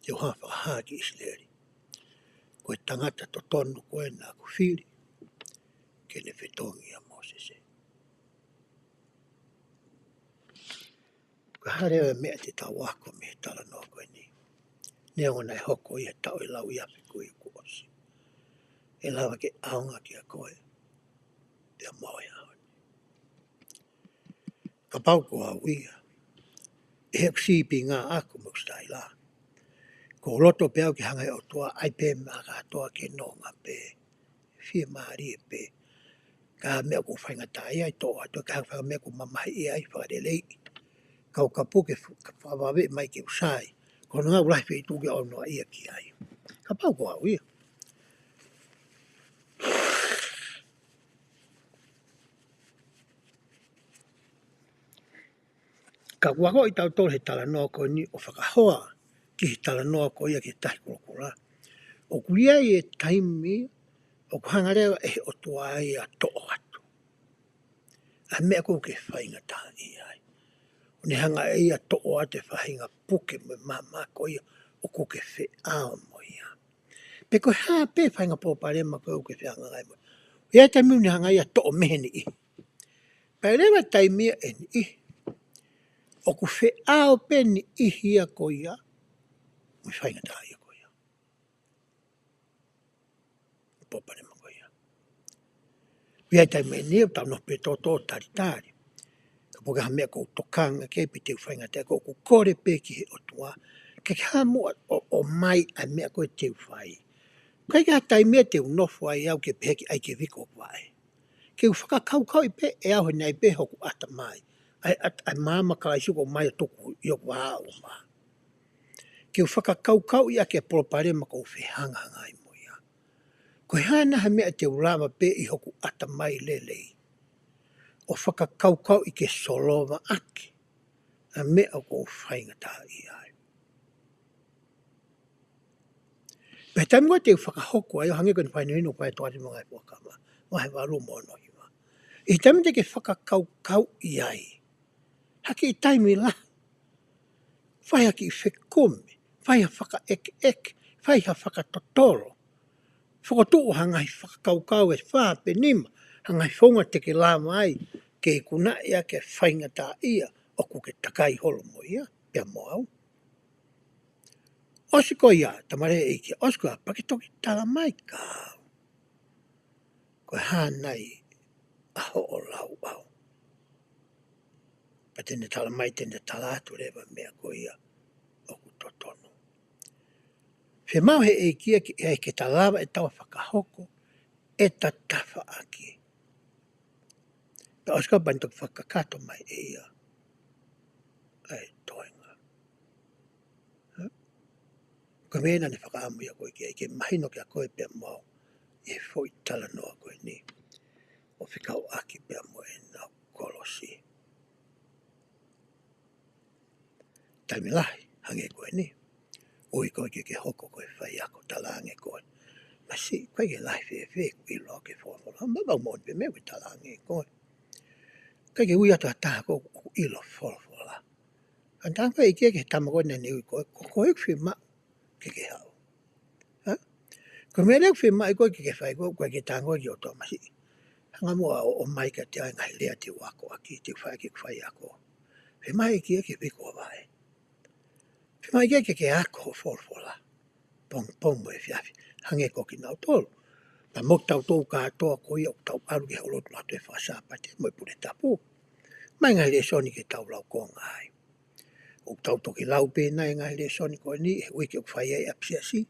Te hoa whaha ki Isleri. Koe tangata to tonu koe na ku whiri. Ke ne whetongi a Moses. Ka harea e mea te tau wako me he tala noa koe ni. Ne ona e hoko i he tau e lau i api koe i kuosi. E lawa ke aonga ki a koe. Te a moe ahon. Ka pau ko a uia. E hek siipi ngā ako mo stai la. Ko loto pe au ki hangai o toa ai pe maka toa ke nonga pe. Fia maari e pe. Ka mea ko whainga tai ai toa. Toa ka hawha mea ko mamahi e ai whakarelei. Kau ka puke ka whawawe mai ke usai. Kono ngā ulai whi tuke o noa ia ki ai. Ka pau ko au ia. Ka wako i tau tole he tala noa ko ni o whakahoa ki he tala noa ko ia ki tahi kurokura. O kuia i e taimi o kuhangarewa e o tua ai a to'o atu. A mea ko ke whainga taha i ai. O ne hanga e ia to'o ate whahinga puke me mama ko ia o ko ke whi ao mo ia. Pe ko haa pe whainga pōpare ma ko ke whi hanga ngai mo. Ia taimi ni hanga ia to'o meheni i. Pai rewa taimi e ni i. O ku whi ao pe ni i hia ko ia. Mo whainga taha ia ko ia. Pōpare ma ko ia. Ia taimi e ni o tau no pe tō tari tari. Poka hamea ko tokanga ke pe te whainga te ko kore pe ki he o tua. Ke ka mua o mai a mea ko te whai. Kai ka tai mea te unofu ai au ke peki ai ke viko vai. Ke u whakakaukau i pe e au he nei pe hoku ata mai. Ai mama ka ai suko mai o toku i o kua o ma. Ke u whakakaukau i a ke propare ma ko whihanga ngai mo ia. Ko hana ha mea te urama pe i hoku ata mai lelei. O whakakaukau i ke solova ake. A mea o ko whainga taha i ai. Pea taimua te whakahoko ai o hange koni whainu ino pai toate mga e puakama. Wahe waru mono i wa. I taimi te ke whakakaukau i ai. Haki i taimi la. Whai haki i whekome. Whai ha whaka eke eke. Whai ha whakatotoro. Whakatuu hangai whakakaukau e whape nima. Hangai whonga te ke lama ai. Ke kuna ia ke whainga tā ia. O ku ke takai holo mo ia. Pea mo au. Osiko ia, tamare e ki osiko a pakitoki tala mai ka. Ko hānai a ho o lau au. Pa tene tala mai tene tala atu rewa mea ko ia o ku totono. Whe mau he e kia ki e ke talawa e tawa whakahoko e ta tafa aki. Pa osiko a bantoki whakakato mai e ia. Ai toenga. Ko mena ne whakaamu ia koe ki e ke mahino ki a koe pia mau. E fwoi tala noa koe ni. O whikau aki pia mo e nau kolosi. Taimi lahi, hange koe ni. Ui koe ke hoko koe whai ako tala hange koe. Ma si, koe ke lahi whee ku i loa ke whawala. Mabau mōni pe mea koe tala hange koe. Koe ke ui ato a taha koe ku i lo whawala. Antaa koe i kia ke tama koe nani ui koe. Koe ku whi mau ke hau. Koe mea leo whi mai koe ke whai koe ke tango ki o toa masi. Hanga mua o mai ka te ai ngai lea te wako aki te whai ke whai ako. Whi mai kia ke wiko vai. Whi mai kia ke ako whawala. Pong mo e whiawhi. Hange ko ki nau tolu. Pa mo tau tō katoa ko ia o tau paru ke holo tula te whasapa te mo pune tapu. Mai ngai le soni ke tau lau konga ai. O tau toki lau pēnā e ngai le soni ko ni e wiki o whai ai apsiasi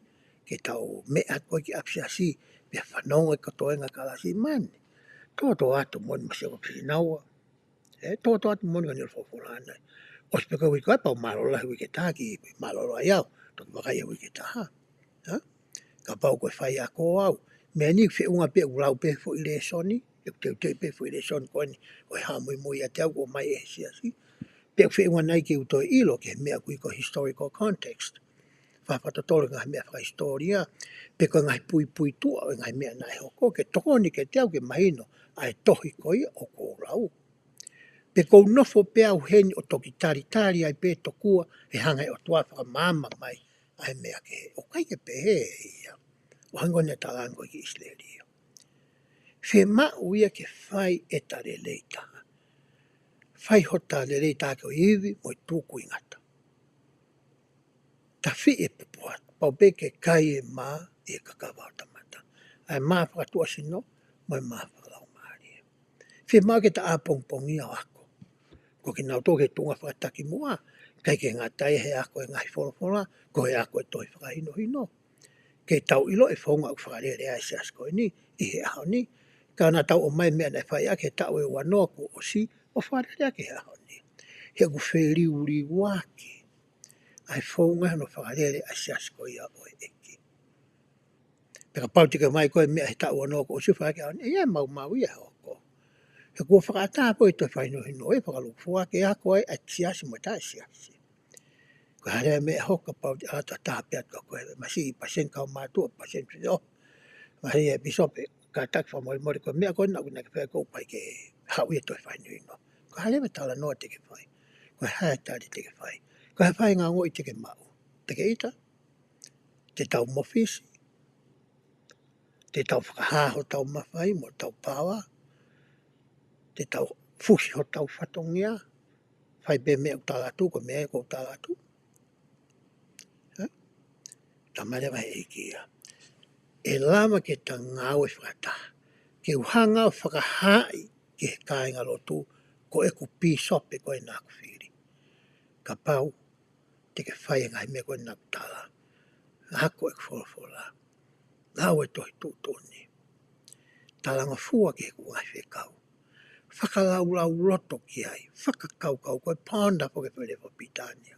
ke tau mea koe ki apsiasi pia whanonga ka toenga kalasi mani. Tō atu moni maseo pisi naua. Tō atu moni ka nil fofulana. O speka wiki ai pau malo lahi wiki tāki malo la iau. Toki wakai e wiki taha. Ka pau koe whai a ko au. Mea ni whi unga pe ulau pe fo i le soni. E te pe fo i le soni koe ni. O ha mui mui a te au ko mai e siasi. Pe whi unga nei ki utoi ilo ke mea kui ko historical context. Whapata tole ngā mea whaka historia. Pe ko ngai pui pui tua o ngai mea nai hoko. Ke toko ni ke te au ke mahino. Ai tohi koi o ko lau. Pe kou nofo pe au heni o toki tari ai pe tokua e hangai o tua whaka mama mai. Ai mea ke o kai ke pe he ia. O hango ne talango ki Israelia. Whe mau ia ke whai e tare leita. Whai hota le leita ke o iwi mo i tūku ingata. Ta whi e pupuat. Pau pe ke kai e mā e kakawao tamata. Ai mā whakatua sino mo i mā whakalau maari. Whe mau ke ta apongpongi au ako. Ko ki nau tō ke tunga whakataki mua. Kai ke ngatai he ako e ngai wholofola. Ko he ako e toi whakahino hino. Ke tau ilo e whaunga u whakarere ai se asko ni. I he aho ni. Ka na tau o mai mea nei whai ake tau e wanoa ko o si. O whakarere ake he aho ni. He ku wheriu ri waki. Ai whaunga hano whakarere ai se asko ia o e eki. Peka pau tika mai koe mea he tau wanoa ko o si whakarere aho ni. E mau ia hoko. He kua whakata po i toi whaino hino e whakalukfua ke ako ai at siasi mo tai siasi. Ko harea mea hoka pau te ata tāpeat ka koe. Masi i pasen kau mātua pasen fiso. Mahi e bisope ka tak whamori mori ko mea koe na kuna ke whea kou pai ke hau ia toi whaino hino. Ko harea me tala noa te ke whai. Ko hea tari te ke whai. Ko hea whai ngā ngoi te ke mau. Te ke ita. Te tau mofisi. Te tau whakahaho tau mawhai mo tau pāwa. Te tau fusi ho tau whatongia. Whai pe mea utalatu ko mea ko utalatu. Tamare vai e kia. E lama ke ta ngau e whakata. Ke uhanga o whakahai ke he kāinga lotu ko e ku pīsope ko e nāku whiri. Ka pau te ke whai ngai mea ko e nāku tala. Hako e kuwholafola. Ngau e tohi tūtoni. Talanga fua ke he ku ngai whekau. Whakalau loto ki ai. Whakakau ko e pānda po ke whelewa pitania.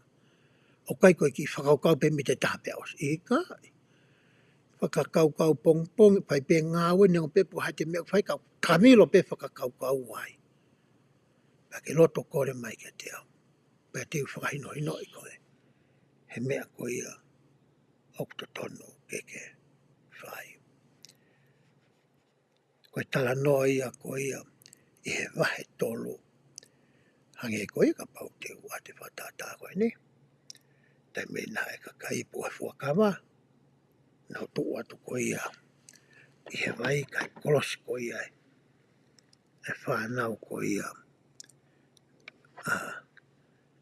O kai koe ki whakaukau pe mi te tāpea os. E kai. Whakakaukau pong pai pe ngāwe nengo pe po hai te mea whai kau. Kamilo pe whakakaukau wai. Pake loto kore mai ke te au. Pake te whakahino hino i koe. He mea koe ia. Okto tonu keke whai. Koe tala noa ia koe ia. I he wahe tolu. Hange koe ka pau te ua te whatata koe ni. Tai me nā e ka kaipu a fuakawa. Nau tu atu koe ia. I he vai kai kolosi koe ia. E whanau koe ia.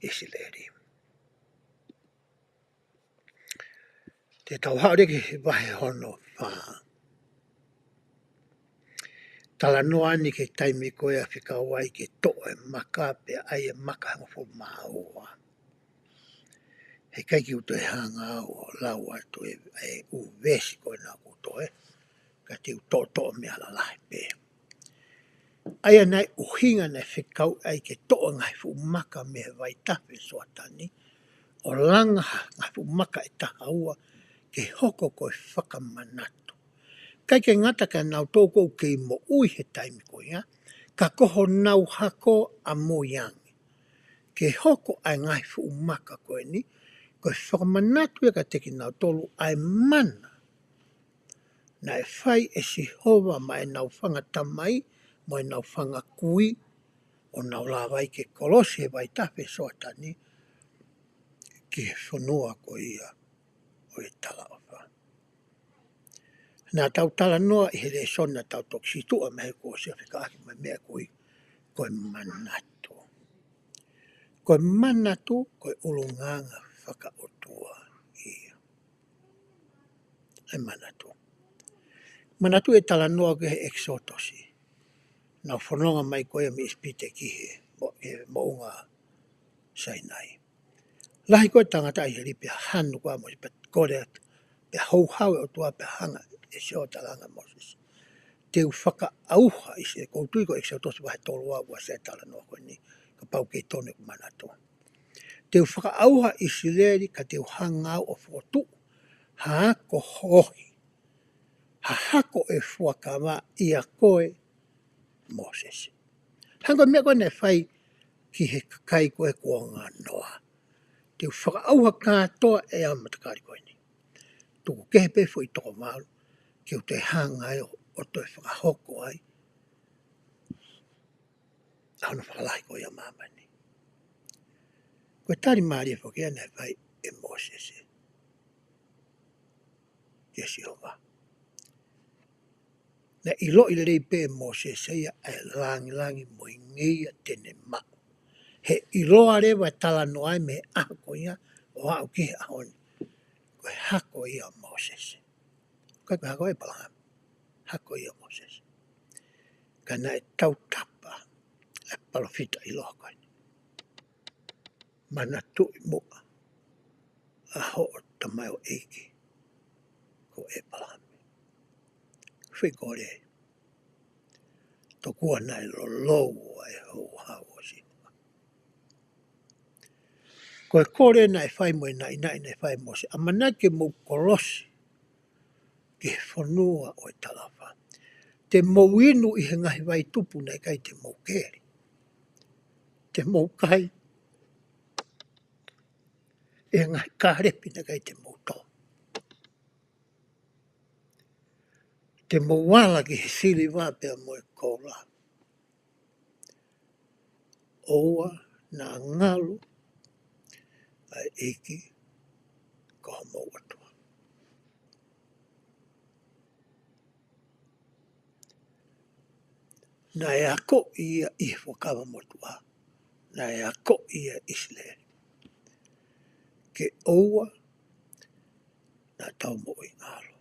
Isileri. Te tau haureki he wahe hono wha. Tala noa ni ke taimi koe a whikawai ke to e maka pe ai e maka hango fo maa oa. He kaiki uto e hanga o lau atu e u vesi koe nā kuto e. Ka te uto mea la lahi pe. Aia nei uhinga nei whikau ai ke to ngai fu maka me vai tape soatani. O langa ngai fu maka e taha ua ke hoko koe whakamanatu. Kai ke ngata ka nau tōkou ke mo ui he taimi koe ia. Ka koho nau hako a moiangi. Ke hoko ai ngai fu maka koe ni. Koe whakamanatu e ka teki nau tolu ai mana. Na e whai e si hova mai nau whanga tamai. Mo e nau whanga kui. O nau la vai ke kolosi e vai tape soatani. Ki he whanua ko ia. O e tala ofa. Nā tau tala noa i he le sona tau toksi tua mehe ko se whikaaki mai mea kui. Koe manatu. Koe manatu koe ulunganga whaka otua ia. E manatu. Manatu e tala noa ke he exotosi. Na whanonga mai koe mi ispite ki mo unga Sainai. Lahi koe tangata i heri pe hanu kua mo pe kore pe hau hau o tua pe hanga e seo talanga Moses. Te whaka auha i se koutui ko exotosi wahe tolua ua se tala noa koe ni ka pau kei tone ku manatu. Te whaka auha i sileri ka te hangau o whotu haako hohi. Hahako e whuakawa i a koe Moses. Hango mea koe ne whai ki he kakai koe kua ngā noa. Te whakaauha kātoa e au matakari koe ni. Tuku kehe pefo i toko maru, ki o te hangai o te whakahoko ai. Auna whakalahi koe a mamani. Koe tari maari e whakea nei whai e Moses. Yes, Jehovah. Na ilo i lei pe Moses ia e langi mo i ngia tene mau. He iloa rewa tala noai me ako ia o au ki he ahoni. Koe hako ia Moses. Koe hako e palanga. Hako ia Moses. Kana e tau tapa e palofita iloa koe. Mana tu i mua. A ho o tamai o eiki. Ko e palanga. Whikore. Tokua nai lo lou ai ho hao o si. Koe kore nai whai mo nai nai whai mo se. Amana ke mo kolosi. Ke whanua o e talawa. Te mouinu i he ngahi wai tupu nei kai te mou keri. Te mou kai. E ngahi kārepi nei kai te mou tō. Te mou wala ki he siri wāpea mo e kōra. Oua na ngalu ai eki ko mou atua. Na e ako ia i whakawa motua. Na e ako ia Israel. Ke oua na tau mo i ngalo.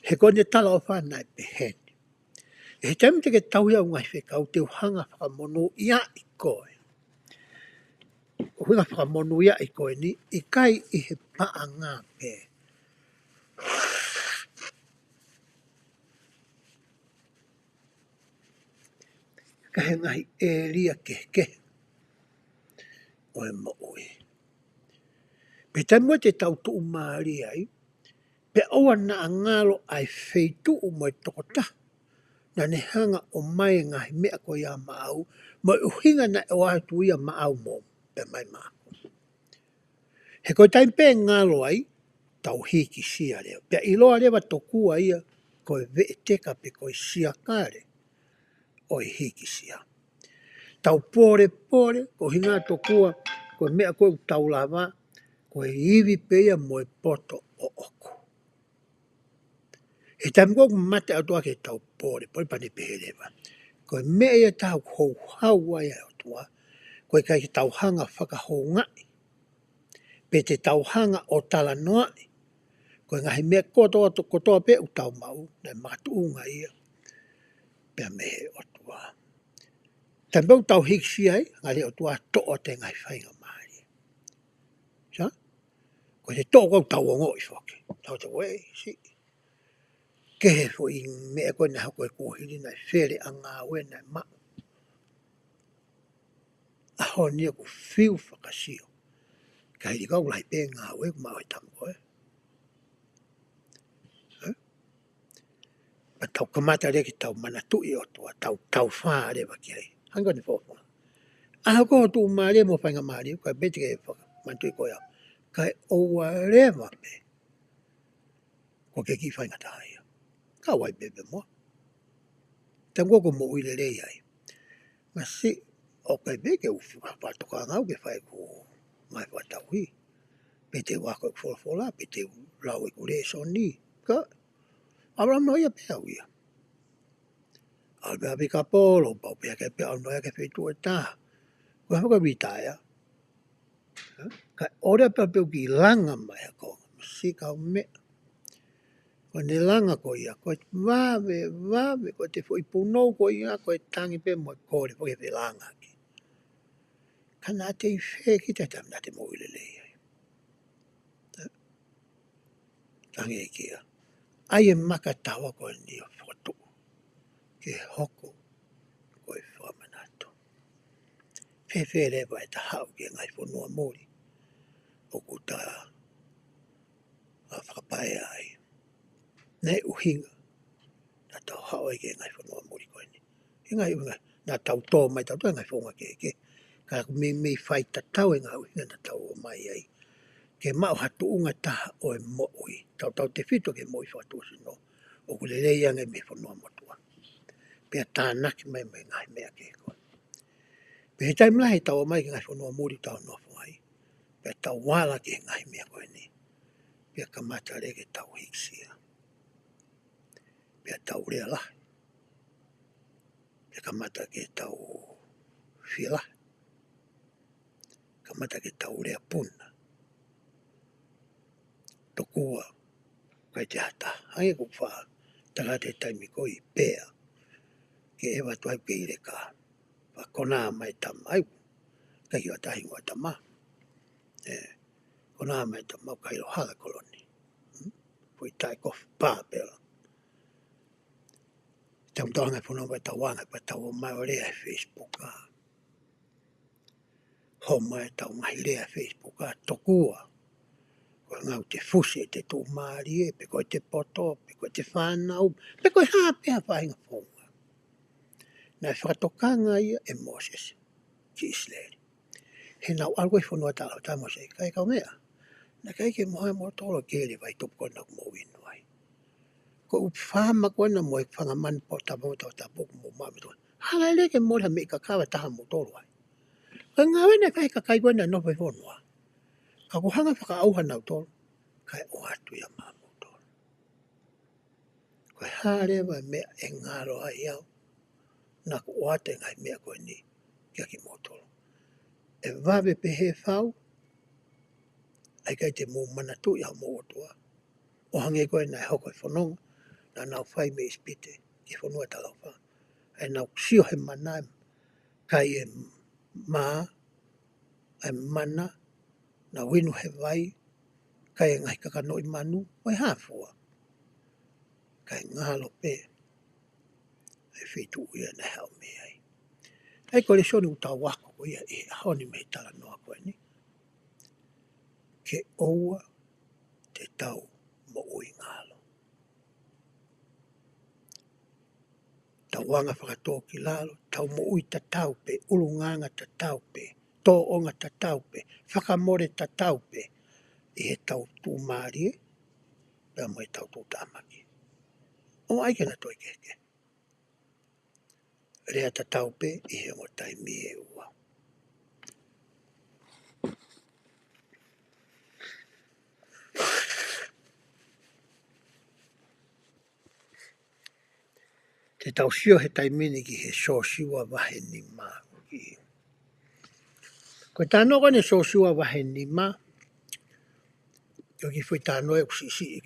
He kone tala o whanai peheni. E he taimu te ke tau ia ungai whekau te uhanga whakamono ia i koe. Uhinga whakamono ia i koe ni i kai i he paa ngā pē. Ka he ngahi e ria ke o e mo ui. Pe taimu te tau tuu maari ai, pe aua na ngalo ai wheitu o mo e tokota. Na ne hanga o mai ngahi mea ko ia maau, mo e uhinga na e wātu ia maau mo, pe mai maa. He koe taim pē ngalo ai, tau hiki sia leo. Pea iloa lewa tokua ia, koe vee teka pe koe sia kāre, o i hiki sia. Tau pore, ko hinga tokua, koe mea koe tau lava, koe iwi pe ia mo e poto o oku. He taim koe mate atua ke tau pore pani peherewa. Koe mea ia tau hou hau ai atua, koe kai ki tau hanga whakahou ngai. Pe te tau hanga o tala noai, koe ngahi mea kotoa pe u tau mau, nei matu unga ia, pea mehe o tua. Tambeu tau hiksi ai, ngari o tua toa te ngai whainga maari. Sa? Koe te toa kau tau ongo i whake. Tau te wei, si. Kehe fo i mea koe na hako e kuhiri nai where a ngā we nai maa. Aho nia ku whiu whakasio. Ka hiri kau lai pē ngā we ku mau e tamu koe. Pa tau kamata rea ki tau mana tui o tua, tau whaa rewa ki ai. Hanga ni fōwha. Aho koho tu maare mo whainga maare, kai beti ke whaka, mantui koe au. Kai oua rewa pe, ko ke ki whainga tahia. Ka wai bebe moa. Tango ko mo uile rei ai. Ma si, o kai beke u whatoka ngau ke whai ko mai whatau hi. Pe te wako e wholafola, pe te lau e kure so ni. Ka, awara no ia pe au ia. Albe api ka polo, pau pe ake pe au noia ke whetu e taha. Ko haka ritaya. Ka ora pe pe ki langa mai a ko. Si ka me. Ko Ko ne langa ko ia, ko vave, ko te fo i puno ko ia, ko e tangi pe mo ko le fo e langa ki. Kana te i fe ki te tam na te mo ile le ia. Tangi e kia. Ai e maka tawa ko ni o foto. Ke hoko ko e whamanato. Fe le vai ta hau ki ngai fo noa mori. O ku ta a whakapae ai. Nei uhinga. Na tau hao e ke ngai fo noa mori ko ni. Ngai na tau tō mai tau tō ngai fonga ke. Ka me whai ta tau e ngau uhinga na tau o mai ai. Ke mau hatu unga taha o e mo'oi. Tau te whito ke mo'i whatu sino. O ku le rei ange me whanua motua. Pea tānaki mai ngai mea ke koe. Pe he taimla he tau mai ke ngai whanua muri tau noa whai. Pea tau wala ke ngai mea koe ni. Pea kamata re ke tau hiksia. Pea tau rea lahi. Pea kamata ke tau whila. Kamata ke tau rea puna. Tokua kai te hata. Hange ku wha. Taka te taimi koi pea. Ke ewa tuai ke ire ka. Wa kona mai tamai. Kai ki watahi ngoi tama. Kona mai tama kai lo hala koloni. Pui tai kof pāpela. Tam toanga puno vai tawanga pa tau mai o rea Facebook a. Ho mai tau mai rea Facebook a tokua. Ko ngau te fusi te tū maari e, pe koe te poto, pe koe te whanau, pe koe hāpea whainga whonga. Nai whakatokanga ia e Moses, ki Israeli. He nau algoi whanua tālau tā Moses, kai kau mea. Na kai ke moha mo tolo kere vai tupu kona mo winu ai. Ko u whama kona mo e whangamani po tapo tapo mo mami tō. Hala ele ke moha me kakawa taha mo tolo ai. Ka ngā wena kai kakai kona no vai whanua. Ka kuhanga whaka auha nau tolo. Kai o atu ia mamu tolo. Kai hare wa mea e ngaro ai au. Na ku o ate ngai mea koe ni. Kia ki mo tolo. E wawe pe he whau. Ai kai te mō manatu ia mo otua. O hange koe nai hoko e whanonga. Na nau whai me ispite. Ki whanua talau wha. Ai nau sio he manai. Kai e maa. Ai mana. Na winu he vai. Kai e ngai kakanoi manu. Oi hafua. Kai ngalo pe. Ai whitu ia na hao me ai. Ai ko le soni uta wako ko ia e honi me tala noa koe ni. Ke oua te tau mo ui ngalo. Tau wanga whakatoa ki lalo. Tau mo ui ta tau pe. Ulunganga ta tau pe. Tō onga ta tau pe. Whakamore ta tau pe. I he tau tū maari e. Pea mo e tau tū tāmaki. O aike na toi keke. Rea ta tau pe i he o tai mi e ua. Te tau sio he tai mini ki he so siwa wahe ni mā. Ko tāno kone so siwa wahe ni mā. Yo ki fui tāno e kusisi.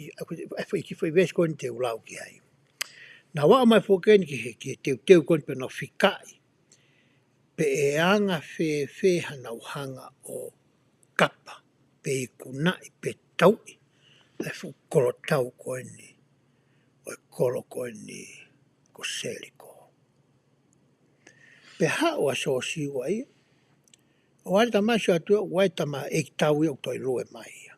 Ki fui ves kone te ulau ki ai. Na waa mai fokeni ki he teu kone pe no whikai. Pe e anga fe hana uhanga o kapa. Pe i kunai pe taui. Ai fu kolo tau koe ni. O kolo koe ni. Ko seliko. Pe haua so siwa ia. O ari ta masio atua, wai ta ma e tau ia utoi rue mai ia.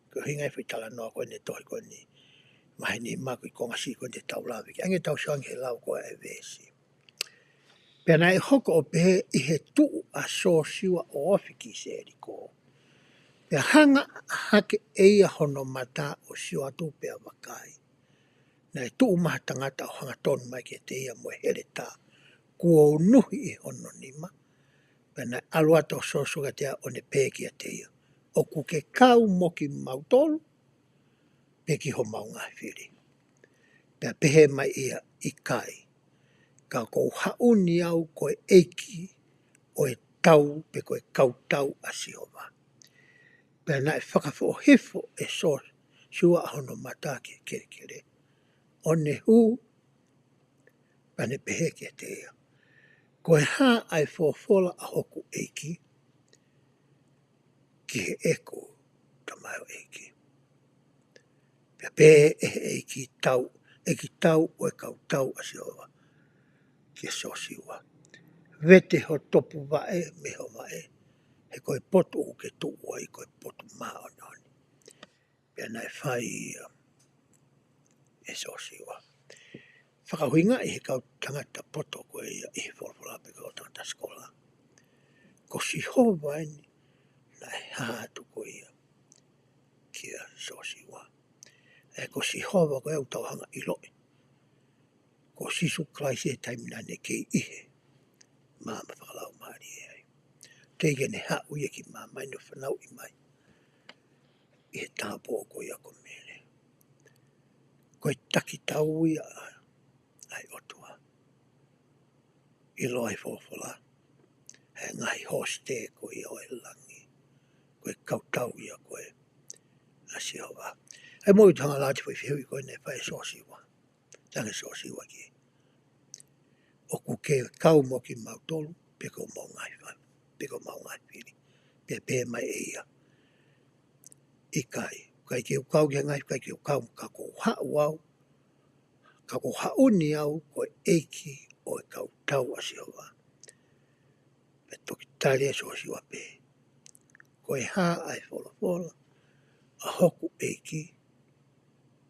Ko hinga e whi tala noa koe ne tohi koe ni. Mahi ni mako i konga si koe te tau lawe. Ange tau sangi he lau koe e vesi. Pena e hoko o pehe i he tuu a so siwa o ofi ki seliko. Pe hanga hake eia hono mata o siwa tu pe a wakai. Na e tuu maha tangata o hanga tonu mai ke te ia mo hele ta. Kua unuhi i hono nima. Pena aluata o sosuga tea o ne pēki a te ia. O ku ke kau moki mautolu. Peki ho maunga whiri. Pea pehe mai ia i kai. Ka kou hauni au koe eiki o e tau pe koe kau tau a siova. Pea na e whakafo hifo e sua hono mata ke kere. One hu, pane pehe ke te ia. Koe ha ai fofola a hoku eiki, ki he eko tamayo eiki. Pea pe eiki tau o e kau tau asioa, ki sosiwa. Vete ho topu vae me ho vae, he koe potu o ke tuu ai koe potu maa o noni. Pea nai whai e sosiwa. Whakahuinga i he kau tangata poto koe ia i he whorwhora pe kau tangata skola. Ko si hova ni nai hātu koe ia kia sosiwa. E ko si hova koe au tauhanga i loi. Ko sisu klaisi e taimina ne kei ihe. Māma whakalau maari e ai. Teige ne hau ia ki māmai no whanau i mai. I he tāpō ko ia ko mele. Koe taki tau ia ai otua. I loai whorwhora. He ngai hoste ko ia o e langi. Koe kautau ia koe. Asi hoa. Ai moi tanga lāti whi whiu i koe ne whae sosiwa. Tange sosiwa ki. O ku ke kau mo ki mautolu, peko mau ngai whai. Peko mau ngai whiri. Pe mai e ia. I kai. Kai ke kau ki ngai, kai ke kau ka ko hau au. Ka ko hauni au koe eiki o e kau tau asi hoa. Pe toki tali e sosiwa pe. Koe ha ai whola. A hoku eiki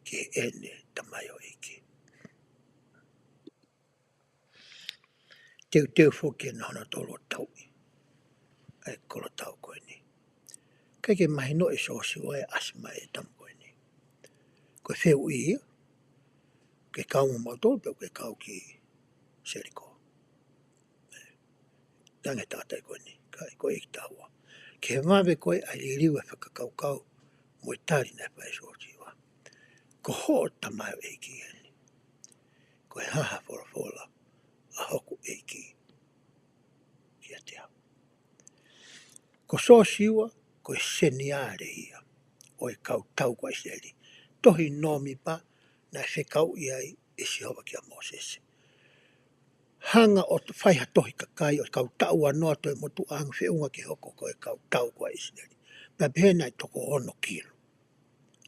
ki ene tamayo eiki. Teu fuki na hana tolo tau i. Ai kola tau koe ni. Kai ke mahino e sosiwa e asma e tam koe ni. Koe whiu i ia. Ke kau mo mautolo pe ke kau ki seriko. Tange tātai koe ni. Kai koe ik taua. Ke mawe koe ai liwa whakakau mo i tari nei whae sosiwa. Ko ho tamayo eiki ene. Koe haha whola. A hoku eiki. Kia te au. Ko sosiwa, koe seniare ia. O e kau tau koe seri. Tohi nomi pa, na se kau iai e si hova kia Mosese. Hanga o whaiha tohi kakai o kau tau anoa toi motu ang whiunga ki hoko koe kau tau koe seri. Pea pēnei toko ono kilo.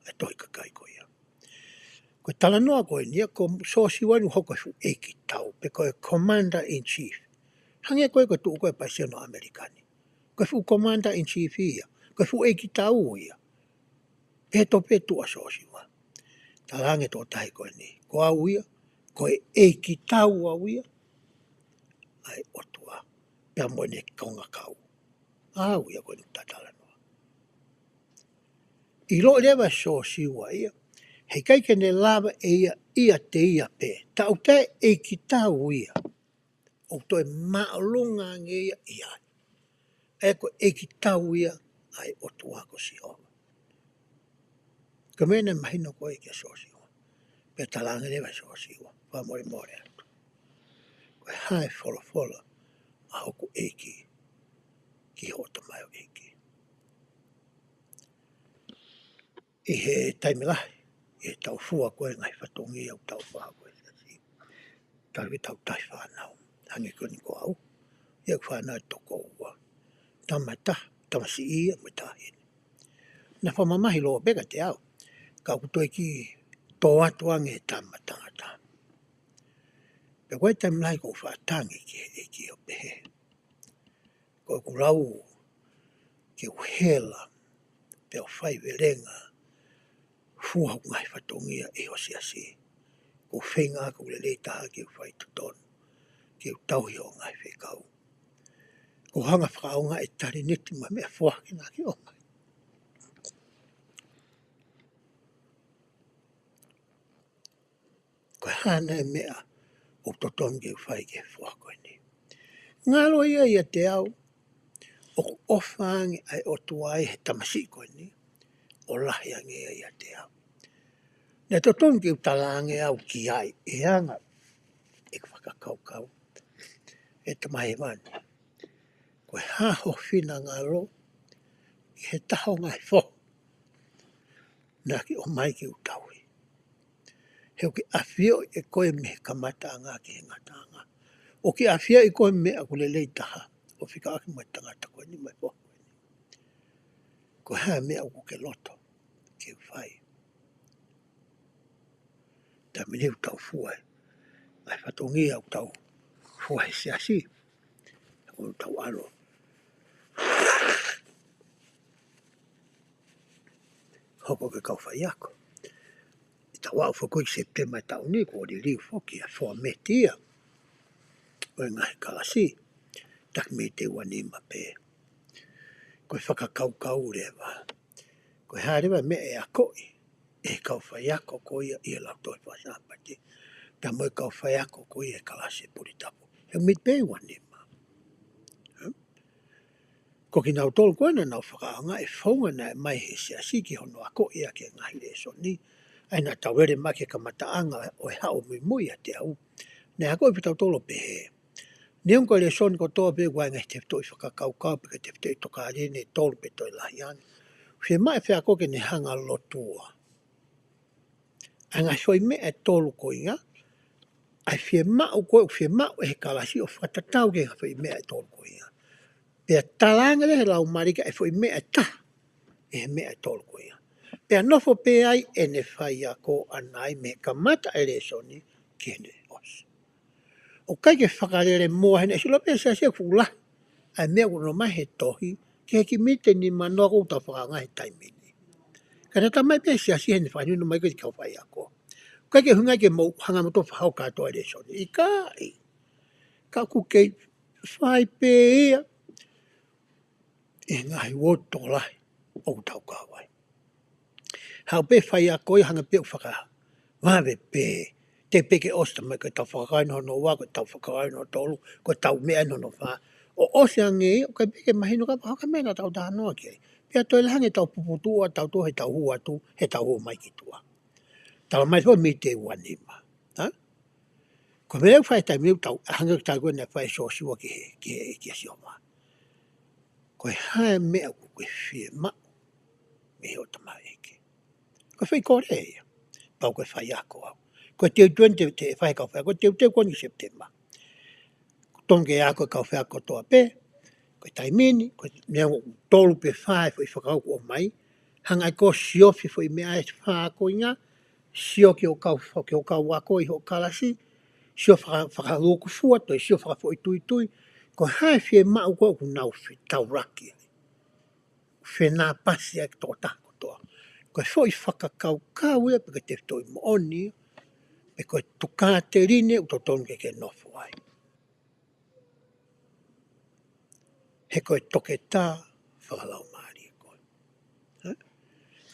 Ai tohi kakai koe ia. Koe tala noa koe nia, ko sosiwa nu hoko fu eiki tau, pe koe Commander in Chief. Hange koe koe tuu koe paiseno Amerikani. Koe fu Commander in Chief ia. Koe fu eiki tau ia. Peto petu a sosiwa. Talange tō tahi koe ni. Ko au ia, koe eiki tau au ia. Ai otua. Pea moene konga kau. Au ia koe nuk tatala noa. I lo lewa sosiwa ia. Hei kai kene lava e ia te ia pe. Tau te eiki tau ia. O toi maalunga nge ia. Eko eiki tau ia. Ai otua ko si hova. Ka mene mahino koe kia sosiwa. Pea talange lewa sosiwa. Wha more atu. Koe hae whola. A hoku eiki. Ki hota mai o eiki. I he taimilahi. I he tau fua koe ngai whatongi au tau wha koe. Tarwi tau tai whanau. Hangi koe ni ko au. Ia whanau toko ua. Tamata. Tamasi ia mo tahini. Na whamamahi loa bega te au. Ka kutoi ki tō atuange he tamatangata. Pe koe taimilahi ko whaatangi ki he eiki o pehe. Koe kurau ki uhela. Pe o whai verenga. Fua ngai whatongia e hosi asi. Ko whenga ko le taha ki o whai tutonu. Ki o tauhi o ngai whekau. Ko hanga whakaunga e tari niti ma mea whuakina ki o mai. Ko hana e mea o totonu ki o whai ki whuako ni. Ngalo ia te au. O ofangi ai o tuai he tamasi koe ni. O lahi ange ia te au. Ne totonu ki o talange au ki ai. E anga e whakakaukau. E tamahe mani. Koe haho whina ngalo. I he taho ngai who. na ki o mai ki utaui. He o ki awhio e koe me kamata anga ki he ngatanga. O ki awhia i koe me a kule lei taha. O whika aki mai tangata koe ni mai poha. Ko hea mea o ke loto ki whai. Ta mene utau fuai. Ai whatongi au tau fuai se asi. O tau alo. Hoko ke kau whai ako. I tau au whakoi September tau ni ko di liu whoki a whoa metia. O e ngahi kalasi. Tak me te wani ma pe. Koe whakakau rewa. Koe harewa me e a koi. E kau whai ako ko ia i lau toi whasapati. Ta moe kau whai ako ko ia kalasi puri tapu. He me pe wani ma. Ko ki nau tolu koe na nau whakaanga e whaunga na e mai he se asiki hono a ko ia ke ngahi le so ni. Ai nā tauere ma ke kamataanga o e hao mui a te au. Ne hako i pitau tolo pe he. Nion ko le son ko toa pe wai ngai te toi whakakau kau pe ke te toi toka rene tolo pe toi lahi ani. Whia mai whia koke ne hanga lotua. Ai ngai soi me e tolu ko inga. Ai whia mau koe whia mau e he kalasi o whatatau ke hawhi me e tolu ko inga. Pea talanga le he lau marika e whoi me e ta. E he me e tolu ko inga. Pea nofo pe ai e ne whai a ko anai me kamata e le soni kene os. O kai ke whakarere mua hene, sila pia sa sia kula. Ai mea kuno mai he tohi, ke heki mite ni manoa kou tau whakanga he taimini. Kana ta mai pia sia sia hene whaninu mai kati kau whai ako. Kai ke hunga ke mau hanga mato whao katoa le soni. I kai. Ka ku kei whai pe ia. E ngahi woto lai. O tau kawai. Hau pe whai ako i hanga pe whaka. Wawe pe. Te peke osta mai ko tau whakaino no wa, ko tau whakaino tolu, ko tau mea no no wha. O ose ange, o kai peke mahino ka haka mea tau taha noa ki. Pea toi lahange tau puputua, tau tu he tau hua tu, he tau hua mai ki tua. Tau mai toi mi te wanima. Ko mea whai tai miu tau, hanga tau koe na whai so siwa ki he si oma. Ko he hae mea ku koe whie ma, me he o tamai eke. Ko whai kore ea, pau koe whai ako au. Ko te tuen te whai kau whai, ko te koni September. Tonge ako kau whai ako toa pe, ko taimini, ko mea tolu pe whai fo i whakau o mai, hanga ko siofi fo i mea e whako inga, sio ki o kau wako i ho kalasi, sio whakaroku fua, toi sio whakafo i tui, ko hae whie mau ko ku nau tau raki. Whie nā pasi ai tō tako toa. Ko fo i whakakau kau ia, peke te toi mo oni, e koe tuka te rine u to tonge ke nofo ai. He koe toke tā whakalau maari e koe.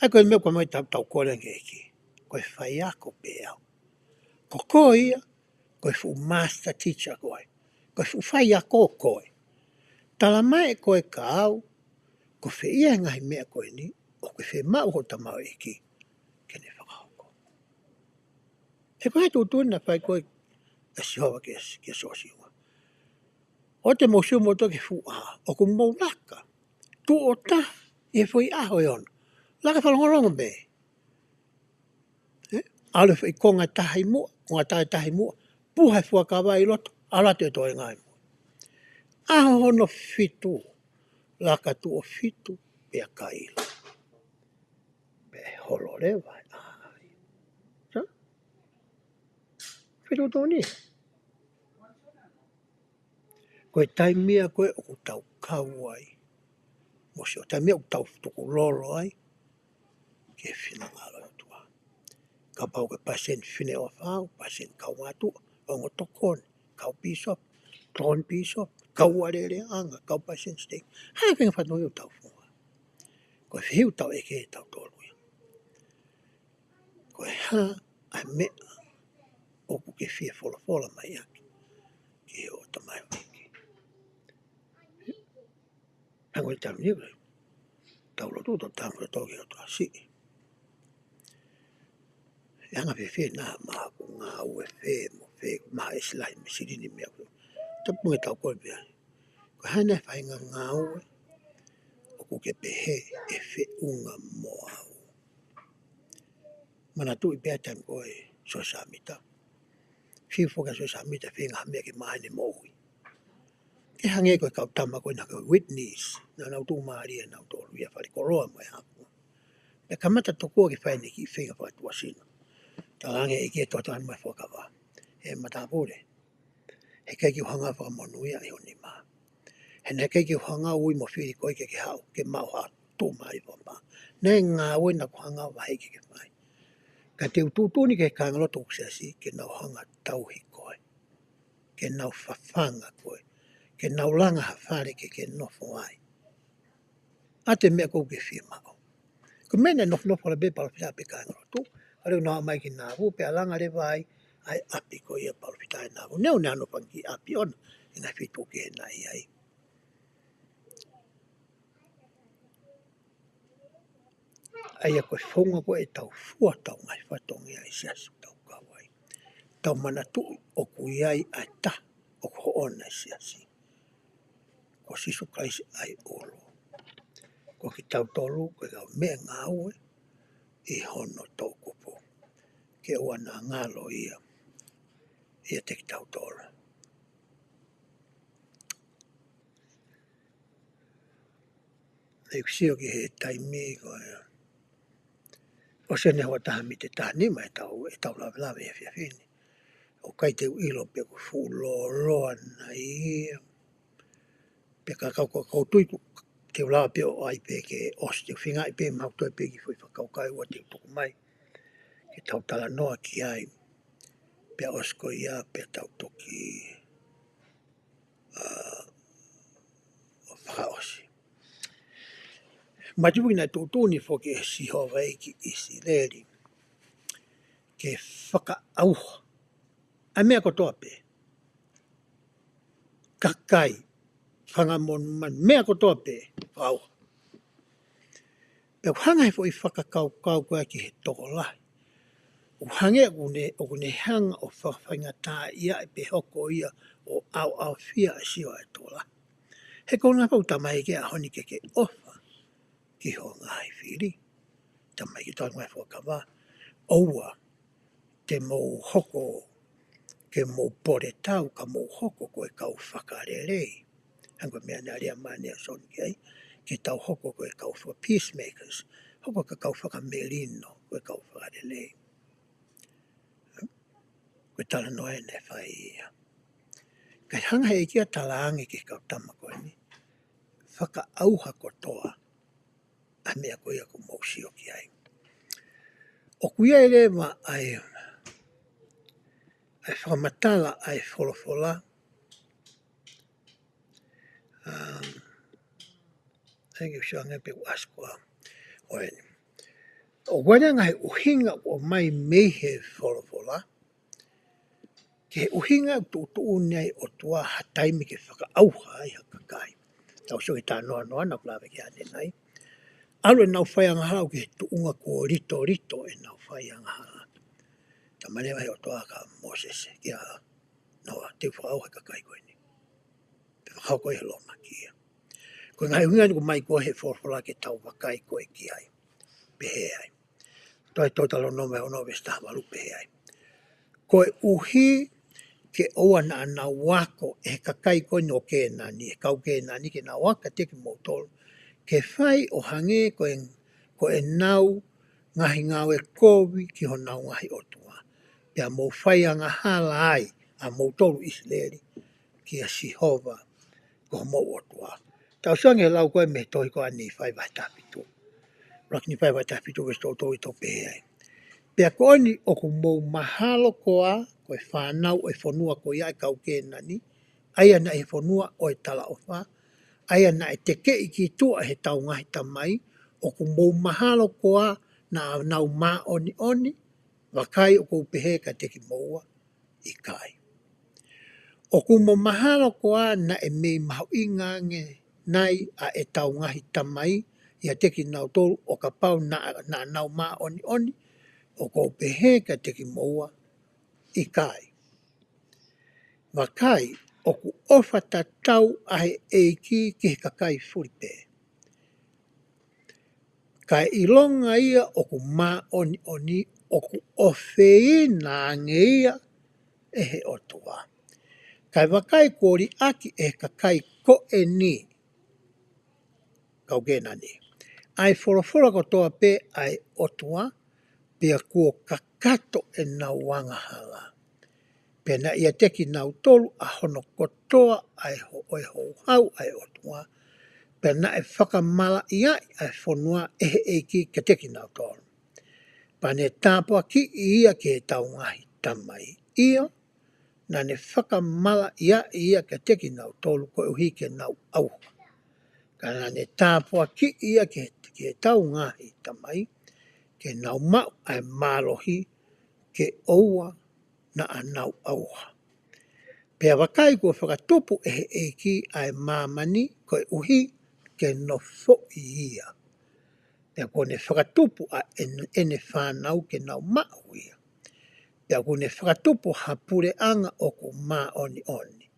Ai koe mea koe mai tau kore nge eki. Koe whai ako pe au. Ko koe ia, koe fu master teacher koe. Koe fu whai ako koe. Tala mai koe ka au, ko whi ia ngahi mea koe ni, o koe whi mau ho tamau eki, kene whakahoko. He koe tu tūna whai koe, a sihowa ke sosiunga. O te mōsiu mo toki fu a, o ku mō laka, tu o ta, e fui aho e ono. Laka whalongorongo me. Ale whi konga tahi mua, konga tahi mua, puhai fua kawa i loto, ala te toi ngai mua. Aho hono fitu, laka tu o fitu, pia kaila. Pe holo rewa. Sa? Fitu tōni. Koe taimia koe o tau kau ai. Mosi o taimia o tau tuku lolo ai. Ke whina ngalo tua. Ka pau ke pasen whine o whao, pasen kau ngatu, o ngotokon, kau pisop, tron pisop, kau arere anga, kau pasen steak. Hai venga whanoi o tau whunga. Koe whiu tau eke e tau tolu. Koe ha, ai mea, o ke whia whola mai aki. Ke o tamai o eke. Hango i tau niwe. Tau lotu to tango toki o tua si. Anga fe na maha ku ngā ue fe mo fe maha esilai me sirini mea ku. Tapu nge tau koe bea. Ko hana whai ngā ue. O ku ke pehe e fe unga mo au. Mana tui pia tam koe so samita. Fifoka so samita whenga hamea ke mahane mohui. Ke hange koe kau tama koe na koe witness. Na nau tū maaria nau tōru ia whare koroa mai hapu. E kamata tokua ke whaine ki whenga whatua sino. Ta lange e kia tōtani mai whakawa. E matapure. He kei ki hanga whakamonuia e honi maa. He ne kei ki hanga ui mo whiri koe ke hau. Ke mau haa tū maari whamā. Ne ngā ui na kuhanga wahi ke whai. Ka te ututuni ke kāngaloto uksesi ke nau hanga tauhi koe. Ke nau whawhanga koe. Ke nau langa hawhare ke nofo ai. Ate mea kou ke whia mao. Ko mene nofo la be palapita pe kāngaloto. Areu nā mai ki nā wu pe alanga le vai. Ai api ko ia palapita e nā wu. Neu ne ano pangi api ona. E ngai whitu ke e nai ai. Ai a koe whonga koe e tau fua tau ngai whatongi ai siasu tau kawai. Tau mana tu o kuiai ai ta o ko ona siasi. Ko sisu kaisi ai olo. Ko ki tau tolu koe kau mea ngā ue i hono tau kupu. Ke ua nā ngalo ia. Ia te ki tau tolu. Nei kusio ki he taimi koe. O se ne hoa taha mi te taha nima e tau lawe lawe e fia fini. O kai te ilo pe ku fu loa na ia. Pe ka kau tui te ulawa pe o ai pe ke os te whinga i pe mautoe pe ki fui whakau kai ua te utuku mai. Ke tau tala noa ki ai. Pe osko ia pe tau toki o whakaosi. Matuki na tūtūni fo ke sihova e ki isi leri. Ke whaka auha. A mea kotoa pe. Kakai. Whangamon man. Mea kotoa pe. Auha. Pe hanga he fo i whakakau koe ki he toko lahi. Uhange o kune hanga o whawhainga tā ia e pe hoko ia o au fia a siwa e tōla. He kona pau tamai ke a honi ke ofa ki ho ngai whiri. Tamai ke tau ngai whakawa. Oua te mou hoko ke mou pore tau ka mou hoko koe kau whakarerei. Hanga mea nea rea manea son ki ai. Ke tau hoko koe kau whaka peacemakers. Hoko ka kau whakamerino koe kau whakarerei. Koe tala noe ne whai ia. Kai hanga he kia talaangi ke kau tama koe ni. Whaka auha kotoa. A mea koe ia ko mausio ki ai. O kuia e lewa ai whakamatala ai wholofola. Thank you, Shanga, pe uaskua. Oeni. O wana ngai uhinga o mai mehe wholofola. Ke uhinga tu nei o tua hataimi ke whaka auha ai hakakai. Tau so e tā noa noa na kulawe ki ane nei. Alo e nau whai anga hau ke tu unga ko rito e nau whai anga hau. Ta manewa he o toa ka Moses ki a noa te whakauha kakai koe ni. Te whakau koe he loma ki ia. Koe ngai hunga ni ko mai koe he whorwhora ke tau wakai koe ki ai. Pehe ai. Toi totalo nome o nove staha walu pehe ai. Koe uhi ke oa na ana wako e kakai koe no ke nani. E kau ke nani ke na waka te ki motolo. Ke whai o hange koe nau ngahi ngau e kovi ki ho nau ngahi otua. Pea mou whai anga hala ai a mou tolu Israeli ki a Sihova ko mou otua. Tau sange lau koe me tohi koe ani whai vai tapitu. Rak ni whai vai tapitu ke sto tohi to pehe ai. Pea koe ni o ku mou mahalo koa koe whanau e whanua koe ai kau ke nani. Aia na e whanua o e tala ofa. Aia na e teke i ki tua he tau ngahi tamai. O ku mou mahalo koa na nau maa oni. Wakai o kou pehe ka teki moua i kai. O ku mou mahalo koa na e mei mahu ingange nai a e tau ngahi tamai. Ia teki nau tolu o ka pau na nau maa oni. O kou pehe ka teki moua i kai. Wakai o ku ofa ta tau ahe eiki ki he kakai furipe. Kai ilonga ia o ku maa oni oku ofei nā ngeia e he otua. Kai wakai kōri aki e kakai ko e ni. Kau gena ni. Ai whorowhora ko toa pe ai otua, pia kua kakato e nau wanga hala. Pia na ia teki nau tolu a hono kotoa ai ho hau ai otua. Pia na e whakamala ia ai whonua e eiki ka teki nau tolu. Pane tāpua ki ia ke tau ngahi tamai ia, na ne whakamala ia ka teki nau tolu ko uhi ke nau au. Kana ne tāpua ki ia ke tau ngahi tamai, ke nau mau ai mālohi ke oua na anau auha. Pea wakai kua whakatupu e eiki ai māmani koe uhi ke no fo ia. Pea kone whakatupu a ene whanau ke nau mau ia. Pea kone whakatupu hapure anga o ku mā oni oni.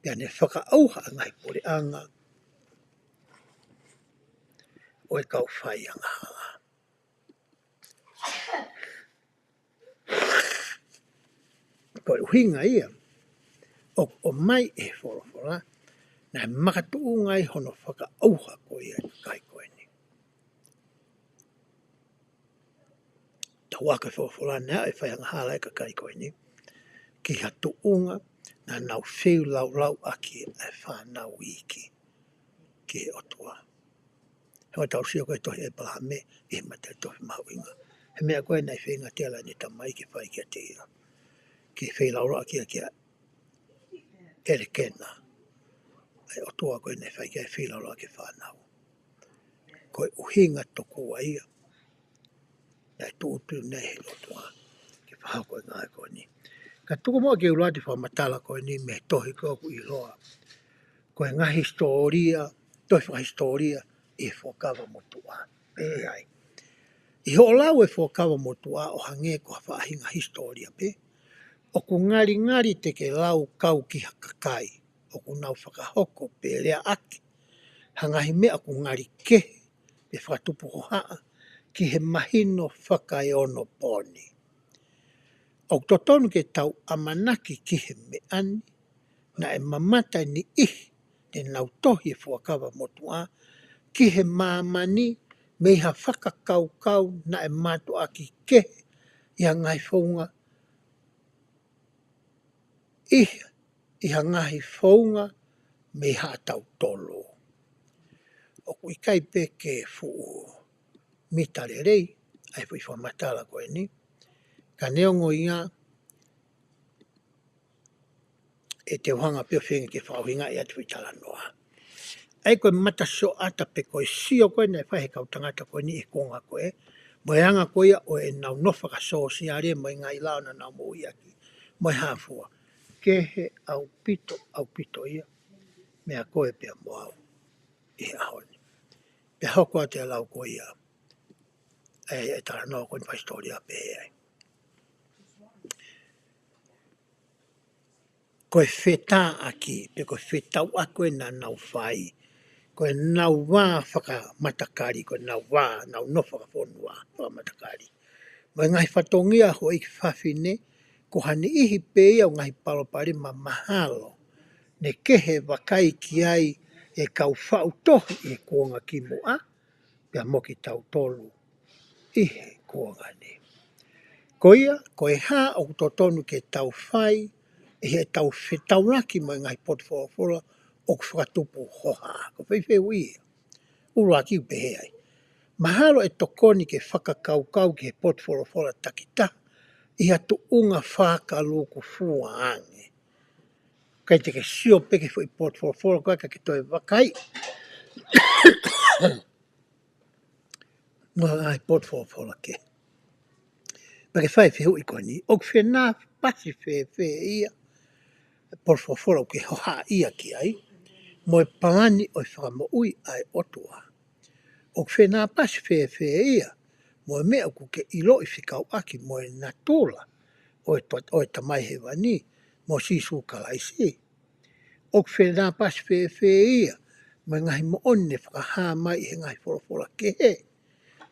Pea ne whakaauha ngai pure anga o e kau whai anga hala. Koe uhinga ia, o mai e whorowhora, na makatuu ngai hono whakaauha ko ia kai koe ni. Ta waka whorowhora nea e whai anga hala e ka kai koe ni, ki hatu unga na nau whiu lau aki e whanau iki ki he otua. Hewa tau sia koe tohi e palame i he mata tohi mahuinga. He mea koe nei whenga tela ni tamai ki whai kia te ia. Ki whiu lau aki a kia ere kena. Ai otua koe nei whai kia whiu lau aki whanau. Koe uhinga toku a ia. Nei tūtu nei he otua. Ki whahau koe ngai koe ni. Ka tuku mua ki urati whamatala koe ni me tohi koe ku i roa. Koe ngā historia, tohi wha historia i e whokawa motua. E ai. I ho lau e whokawa motua o hange ko hawaahinga historia pe. O ku ngari te ke lau kau ki hakakai. O ku nau whakahoko pe lea aki. Hangahi mea ku ngari ke pe whakatupu ho haa ki he mahino whakai ono poni. O totonu ke tau amanaki ki he meani, na e mamata ni ihi te nau tohi e whuakawa motua, ki he mamani me ha whakakau na e mato aki ke i ha ngai whaunga, i ha ngahi whaunga me ha tau tolo. O kui kai pe ke fuu mitare rei, ai pui whamatala koe ni, ka neongo ia e te whanga pio whenga ke whauhinga i atu i tala noa. Ai koe mata so ata pe koe sio koe nei whahe kau tangata koe ni e konga koe, mo e anga koe o e nau nofa ka so si are mo i ngai lao na nau mo iaki, mo e hafua. Ke he au pito ia, mea koe pia mo au i he ahoni. Pe hoko a te lau koe ia, e tala noa koe ni pa historia pe ai. Koe whetā aki, pe koe whetau a koe na nau whai, koe nau wā whaka matakari, koe nau wā, nau no whaka whonua, whaka matakari. Mo ngai whatongia ho i whawhine, ko hani ihi pe ia o ngai palopari ma mahalo, ne kehe wakai ki ai e kau whau tohi e kuonga ki mua, pia moki tau tolu, ihe kuonga ni. Koia, koe hā o totonu ke tau whai, e he tau whetauraki mo ngai potwhora o whakatupu hoha. Ko whewhe ui, urua ki upehe ai. Mahalo e tokoni ke whakakaukau ke he potwhora takita, i hatu unga whakaluku fua ange. Kai te ke sio peke fo i potwhora koe ka ke toi wakai. Mua ngai potwhora ke. Pake whai whihu i koe ni, o whenā pasi whewhe ia, potwhora ke hoha ia ki ai, mo e pangani o i whakamo ui ai otua. O whenā pasi whewhe ia, mo e mea ku ke ilo i whikau aki mo e natula, o e tamai he wani, mo sisu kalaisi. O whenā pasi whewhe ia, mo e ngahi mo one whakahā mai i he ngahi whorowhora ke he,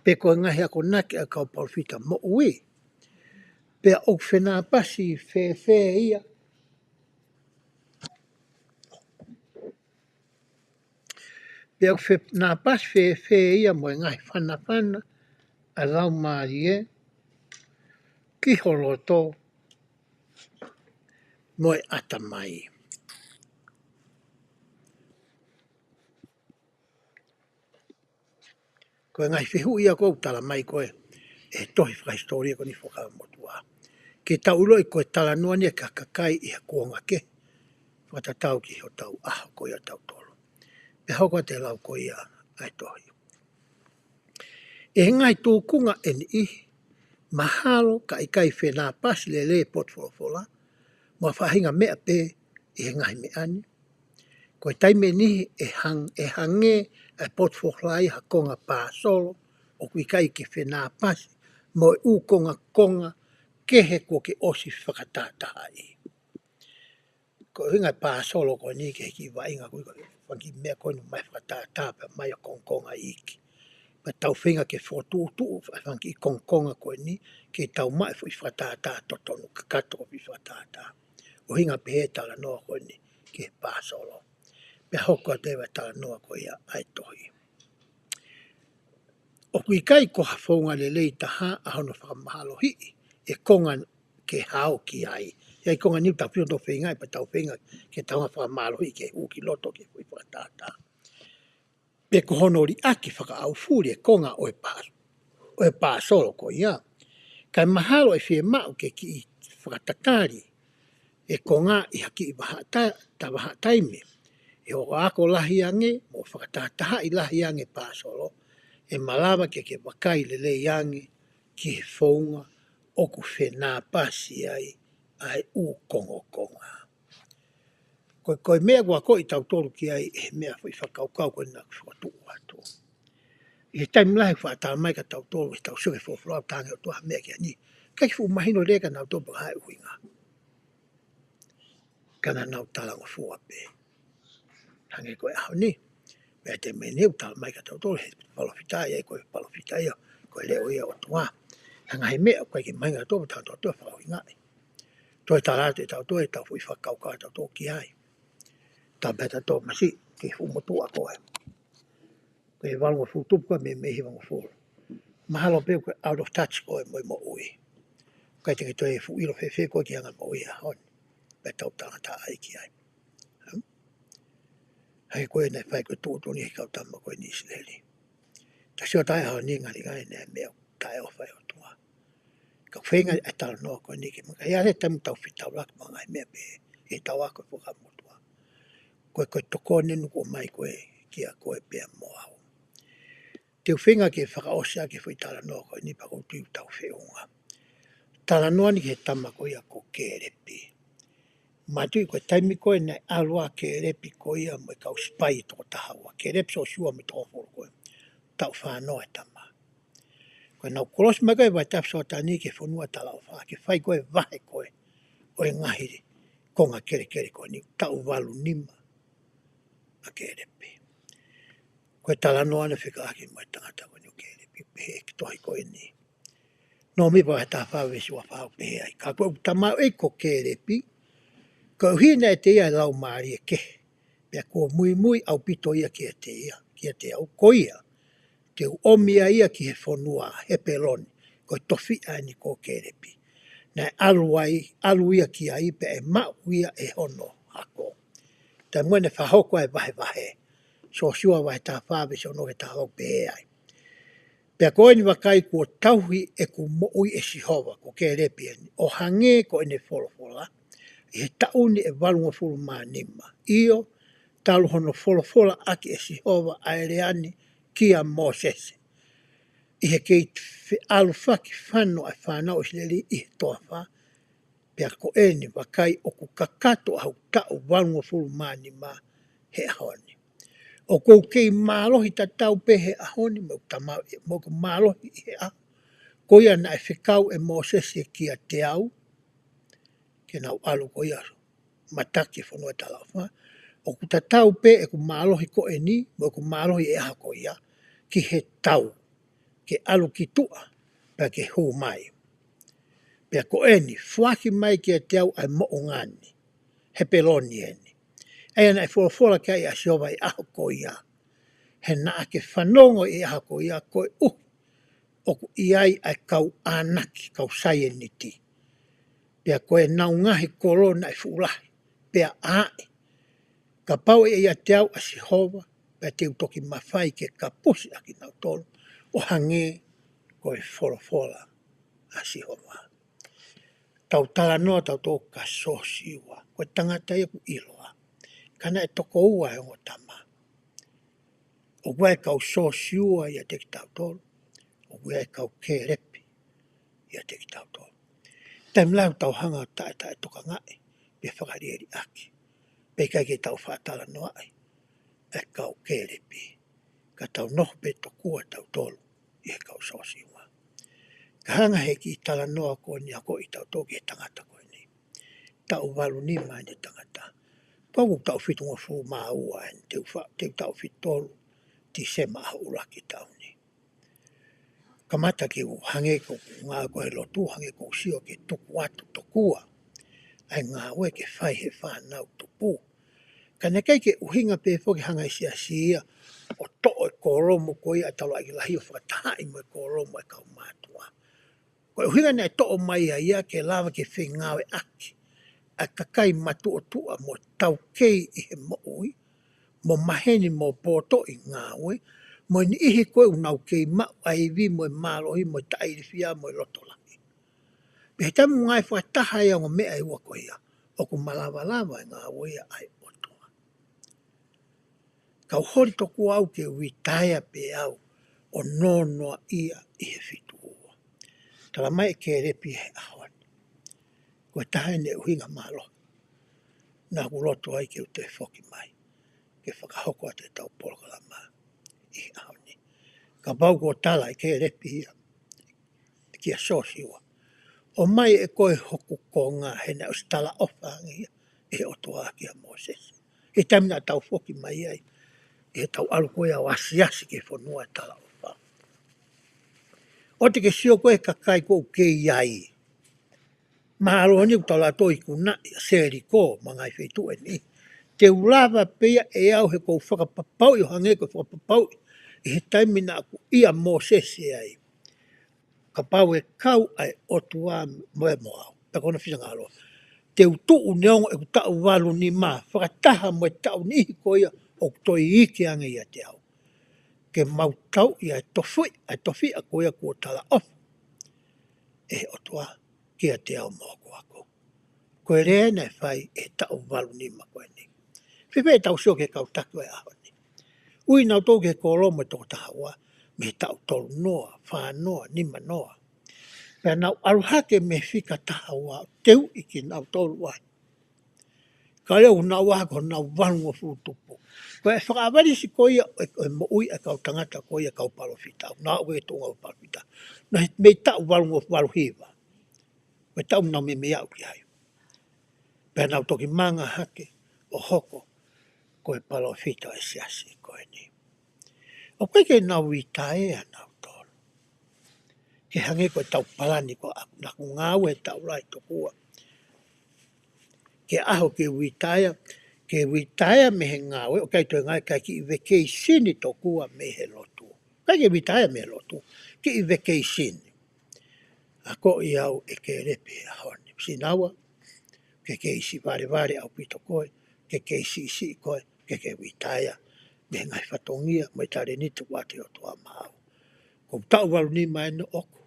pe koe ngahi ako nake a kau palwhita mo ui, Pea o whenā pasi whē ia. Pea o whenā pasi whē ia mo ngai whana a lau maari e. Ki holoto mo e ata mai. Ko ngai whihu ia kou tala mai koe e tohi whakaistoria ko ni whakamotua. Ke taulo i koe tala noa ni ka kakai i ha kuonga ke. Whatatau ki ho tau aho koe a tau tolo. Pe hoko te lau koe ia ai tohi. E ngai tō kunga eni i mahalo ka ikai whenā pasi le potwolofola. Mua whahinga mea pe i he ngai me ani. Koe taime ni e hange e potwolai ha konga pā solo o kui kai ke whenā pasi mo e u konga ke he ko ke osi whakatataha i. Ko hinga pā solo ko ni ke ki wainga kui ko whanki mea koe no mai whakatataha pa mai o konga iki. Pa tau whinga ke whotutu whanki konga koe ni ke tau mai whakatataha totonu kakato ko whakatataha. O hinga pehe tala noa koe ni ke pā solo. Pe hoko te wa tala noa koe ia ai tohi. O kui kai ko hawhaunga le lei taha a hono whakamahalo hii e konga ke hao ki ai. Ia i konga niu tau whio whinga pa tau whinga ke taunga whakamahalo hii ke uki loto ke hui whakatata. Pe ko hono ri aki whaka au furi e konga o e pā solo ko ia. Kai mahalo e whie mau ke ki whakatatari e konga i haki i waha taime. E o ako lahiange mo whakatataha i lahiange pā solo. E malawa ke wakai le le yangi ki he whaunga o ku whenā pasi ai u konga. Koe mea kua ko i tau tolu ki ai e mea whi whakaukau koe nā whakatu atu. I he taimi lahi whaatala mai ka tau tolu i tau suke whawhurau tāngi o tuaha mea ki ani. Kai fu mahino reka nau topa hai uhinga. Kana nau talango fua pe. Hange koe aho ni. Pea te mene u tala mai ka tau tolu he palofitai e koe palofitai o koe leo ia o tua. Hanga he mea koe ki mainga topa tau tau toa whakauhingai. Toi tarate tau toa e tau fui whakauka tau toa ki ai. Tau beta toa masi ki fumotua koe. Koe walunga futupu koe me mehi wanga fulu. Mahalo peo koe out of touch koe mo ui. Koe te ki toi e fu ilo fefe koe ki anga mo ui a honi. Beta u tangata ai ki ai. Hei koe nei whai koe tūtu ni hikau tamma koe ni sileli. Ta sio tai hao ni ngari ngai nei mea tai o whai o tua. Ka whenga e tala noa koe ni ki mga. Ia re tamu tau whitau lak mga ngai mea pe. E tau ako whuka motua. Koe toko nenu ko mai koe kia koe pia mo au. Te whenga ke whakaosia ke whi tala noa koe ni pako tiu tau whiunga. Tala noa ni ke tamma koe ia ko kerepi. Matui koe taimi koe nei alua kerepi koe ia mo kau spai toko tahaua. Kerepi so sua mi toko folo koe. Tau whanoa e tamma. Koe nau kolosi mai koe vai tapso tani ke whunua tala o wha. Ke whai koe vahe koe. Oe ngahiri. Konga kere koe ni. Tau walu nima. A kerepi. Koe tala noa na whika aki mo e tangata koe ni o kerepi. Pehe ki tohi koe ni. No mi pa ta whawe sua whao pehe ai. Ka koe tamau e ko kerepi. Koe hina e te ia lau maari e ke. Pea kua mui au pito ia ki e te ia. Ki e te au koia. Te omia ia ki he whonua he peloni. Koe tofi ai ni ko kerepi. Nai alu ia ki ai pe e mau ia e hono hako. Tai mwene whahoko ai vahe. So sua vai ta whawe so no ke ta hau pehe ai. Pea koe ni wakai kua tauhi e ku moui e sihova ko kerepi. O hange ko ene wholofola. I he tauni e walunga fulu maa nima. Io, talu hono wholofola aki e sihova aereani kia Mosese. I he kei alu whaki whano ai whanau isileli i he toa wha. Pea ko eni wakai o ku kakato au tau walunga fulu maa nima he ahoni. O kou kei mālohi ta tau pe he ahoni, mo ku mālohi i he aho. Koia na e whikau e Mosese kia te au. Ke nau alu ko ia mataki whanua tala wha. O ku tatau pe e ku mālohi ko e ni, mo ku mālohi e aha ko ia, ki he tau, ke alu ki tua, pa ke hū mai. Pea ko eni, fuaki mai kia te au ai mo o ngani, he peloni eni. Ai ana e fola kai a siova i aho ko ia. He na ake whanongo i aho ko ia koe oku iai ai kau anaki, kau sai e niti. Pea koe nau ngahi korona i fuulahi, pea ae. Ka pau e ia te au a sihova, pea te utoki mawhai ke ka pusi aki nau tolu, o hange koe fola a sihova. Tau tala noa tau tō ka sosiwa, koe tangata ia ku iloa. Kana e toko ua e o tama. O wai kau sosiwa ia te ki tau tolu, o wai kau kerepi ia te ki tau tolu. Taim lau tau hanga tae toka ngai, pe whakarieri aki. Pe kai ke tau whaatala noa ai, e kau kerepi. Ka tau noho pe tokua tau tolu, i he kau sosiwa. Ka hanga he ki tala noa ko ni ako i tau tōki he tangata koe ni. Tau walu ni mai ni tangata. Pau tau whitunga fu maa ua en teu tau whitolu ti se maa uraki tau ni. Kamata ki u hange ko ngā koe lotu hange ko sio ke tuku atu tokua. Ai ngā ue ke whai he whanau tupu. Ka ne kai ke uhinga pe foki hanga i sia o to'o e koromo ko ia talo ai lahi o whakataha mo e koromo e kau mātua. Ko uhinga nei to'o mai ia ke lava ke whengawe aki. A kakai matu o tua mo tau kei i he mo'ui, mo maheni mo poto i ngā ue, mo ni ihi koe unau kei mau ai vi mo e mālohi mo e tairi fia mo e lotolaki. Pehe tamu ngai whakataha ia o mea i ua koe ia, o ku malawa i ngā ue ai otoa. Kau hori toku au ke witaia pe au, o nonoa ia i he fitu ua. Tala mai ke repi he ahoni. Koe taha ne uhinga mālo. Nā kuloto ai ke ute whoki mai. Ke whakahoko a te tau polokala mā i ahoni. Ka bau ko tala i ke repi ia. Kia sosiwa. O mai e koe hoku ko ngā hena o stala ofangi ia. E otoa kia Moses. E tamina tau whoki mai ai. E tau alu koe au asiasi ke whanua tala ofa. O te ke sio koe kakai ko ke iai. Mahalo ni utala toi kuna seri ko mangai whetu e ni. Te ulawa pia e au he kou whakapapau i hange ko whakapapau i he taimina aku ia Moses e ai. Ka pau e kau ai otua moe moau. Ta kona whisa ngalo. Te utu neongo e ku tau walu ni ma. Whakataha mo e tau ni ko ia o toi iki anga ia te au. Ke mau tau ia e tofi a ko ia kua tala of. E otua kia te au moko ako. Koe rea nei whai e tau walu ni ma koe ni. Whiwhe e tau sio ke kau taku e aho ni. Ui nau tau ke kolomo e toko tahawa, me tau tolu noa, whanoa, nima noa. Pea nau aruhake me whika tahawa, teu iki nau tolu wai. Ka leo nau wako nau walungo futupu. Koe e whakaawari si koia e mo ui e kau tangata koia kau palofitau. Nau ue tunga o palofitau. Na me tau walungo waluhiva. Me tau nau me au ki hai. Pea nau toki manga hake o hoko koe palofitau e siasi koe ni. O koe ke nau i tae a nau tolu. Ke hange koe tau palani ko naku ngāu e tau rai tokua. Ke aho ke witaia me he ngāu e o kai toi ngai kai ki i vekei sini tokua me he lotu. Kai ke witaia me he lotu, ki i vekei sini. A ko i au e ke repe a honi. Sinawa, ke isi vare au pito koe, ke isi koe, ke witaia. Me ngai whatongia, mai tare ni tu wate o tua mau. Ko tau walu ni mai no oku.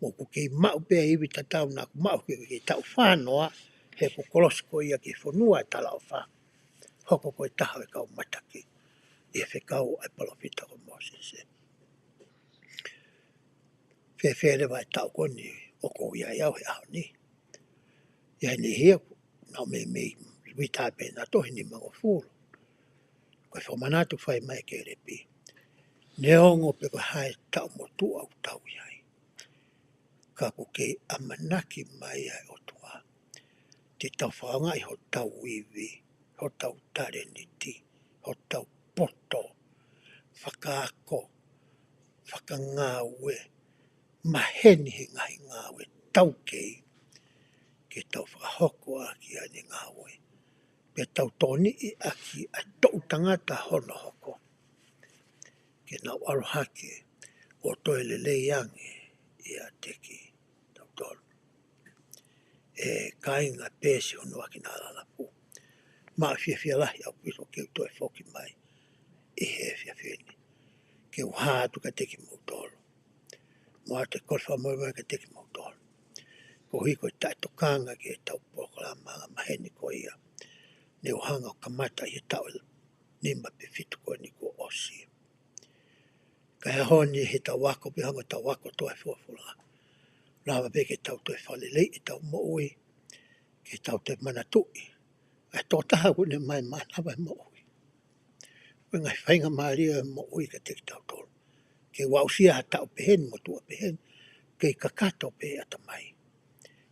Mo ku kei mau pia iwi tatau na ku mau ke tau whanoa, he ku kolosi ko ia ke whanua e tala o wha. Hoko koe taha e kau mataki. E whekau ai palopita ko Moses. Whewhere vai tau koni o ko ia iau he aho ni. Ia ni hea nau me witai pēna tohi ni mango fūro. Koe whamanatu whai mai ke repi. Neongo pe ko hae tau mo tu au tau iai. Ka ko ke amanaki mai ai o tua. Te tau whaanga i ho tau wiwi, ho tau tareniti, ho tau poto, whakaako, whakangāue, maheni he ngahi ngāue, tau kei, ke tau whakahokoa ki a ni ngā oi. Pe tau tōni I aki a tau tangata hono hoko. Ke nau arohake o toi le leiange I a teki tau tolu. E kainga pēsi ono aki nā lalapu. Maa fia lahi au piso ke toi foki mai I he fia fini. Ke uhātu ka teki mau tolu. Moa te kolwha moe ka teki mau tolu. Ko hiko I tai tokanga ke tau pokalama ngā maheni ko ia. Ne uhanga o kamata I tau nima pe fitu ko ni ko osi. Ka hea honi he tau wako pe hanga tau wako toa fuafula. Rawa peke tau toi whale lei I tau moui. Ke tau te mana tui. Ai tō taha kune mai mana vai moui. Koe ngai whainga maaria moui ka teki tau tolu. Ke wausia ha tau pehen mo tua pehen. Ke kakato pe ata mai.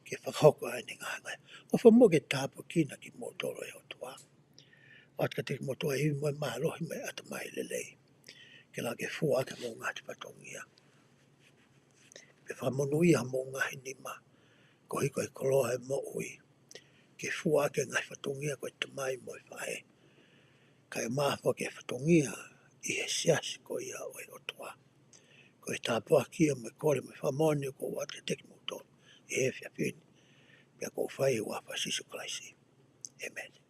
Ke whakahoko ai ni ngā ngai. O whamu ke tāpu kina ki mō toro e o tua. Wat ka teki mō tua I moe maa lohi mai ata mai lelei. Ke la ke fua ke mō ngāti patongia. Pe whamonuia mō ngahi nima. Ko hiko I koloa e mo ui. Ke fua ke ngai patongia ko I tamai mo I whae. Kai māwha ke patongia I he siasi ko ia o e o tua. Ko I tāpua kia mo I kore mo I whamoni ko wat ka teki mō toro. E he fia pini. Pia ko whai e wapa sisu klaisi. Amen.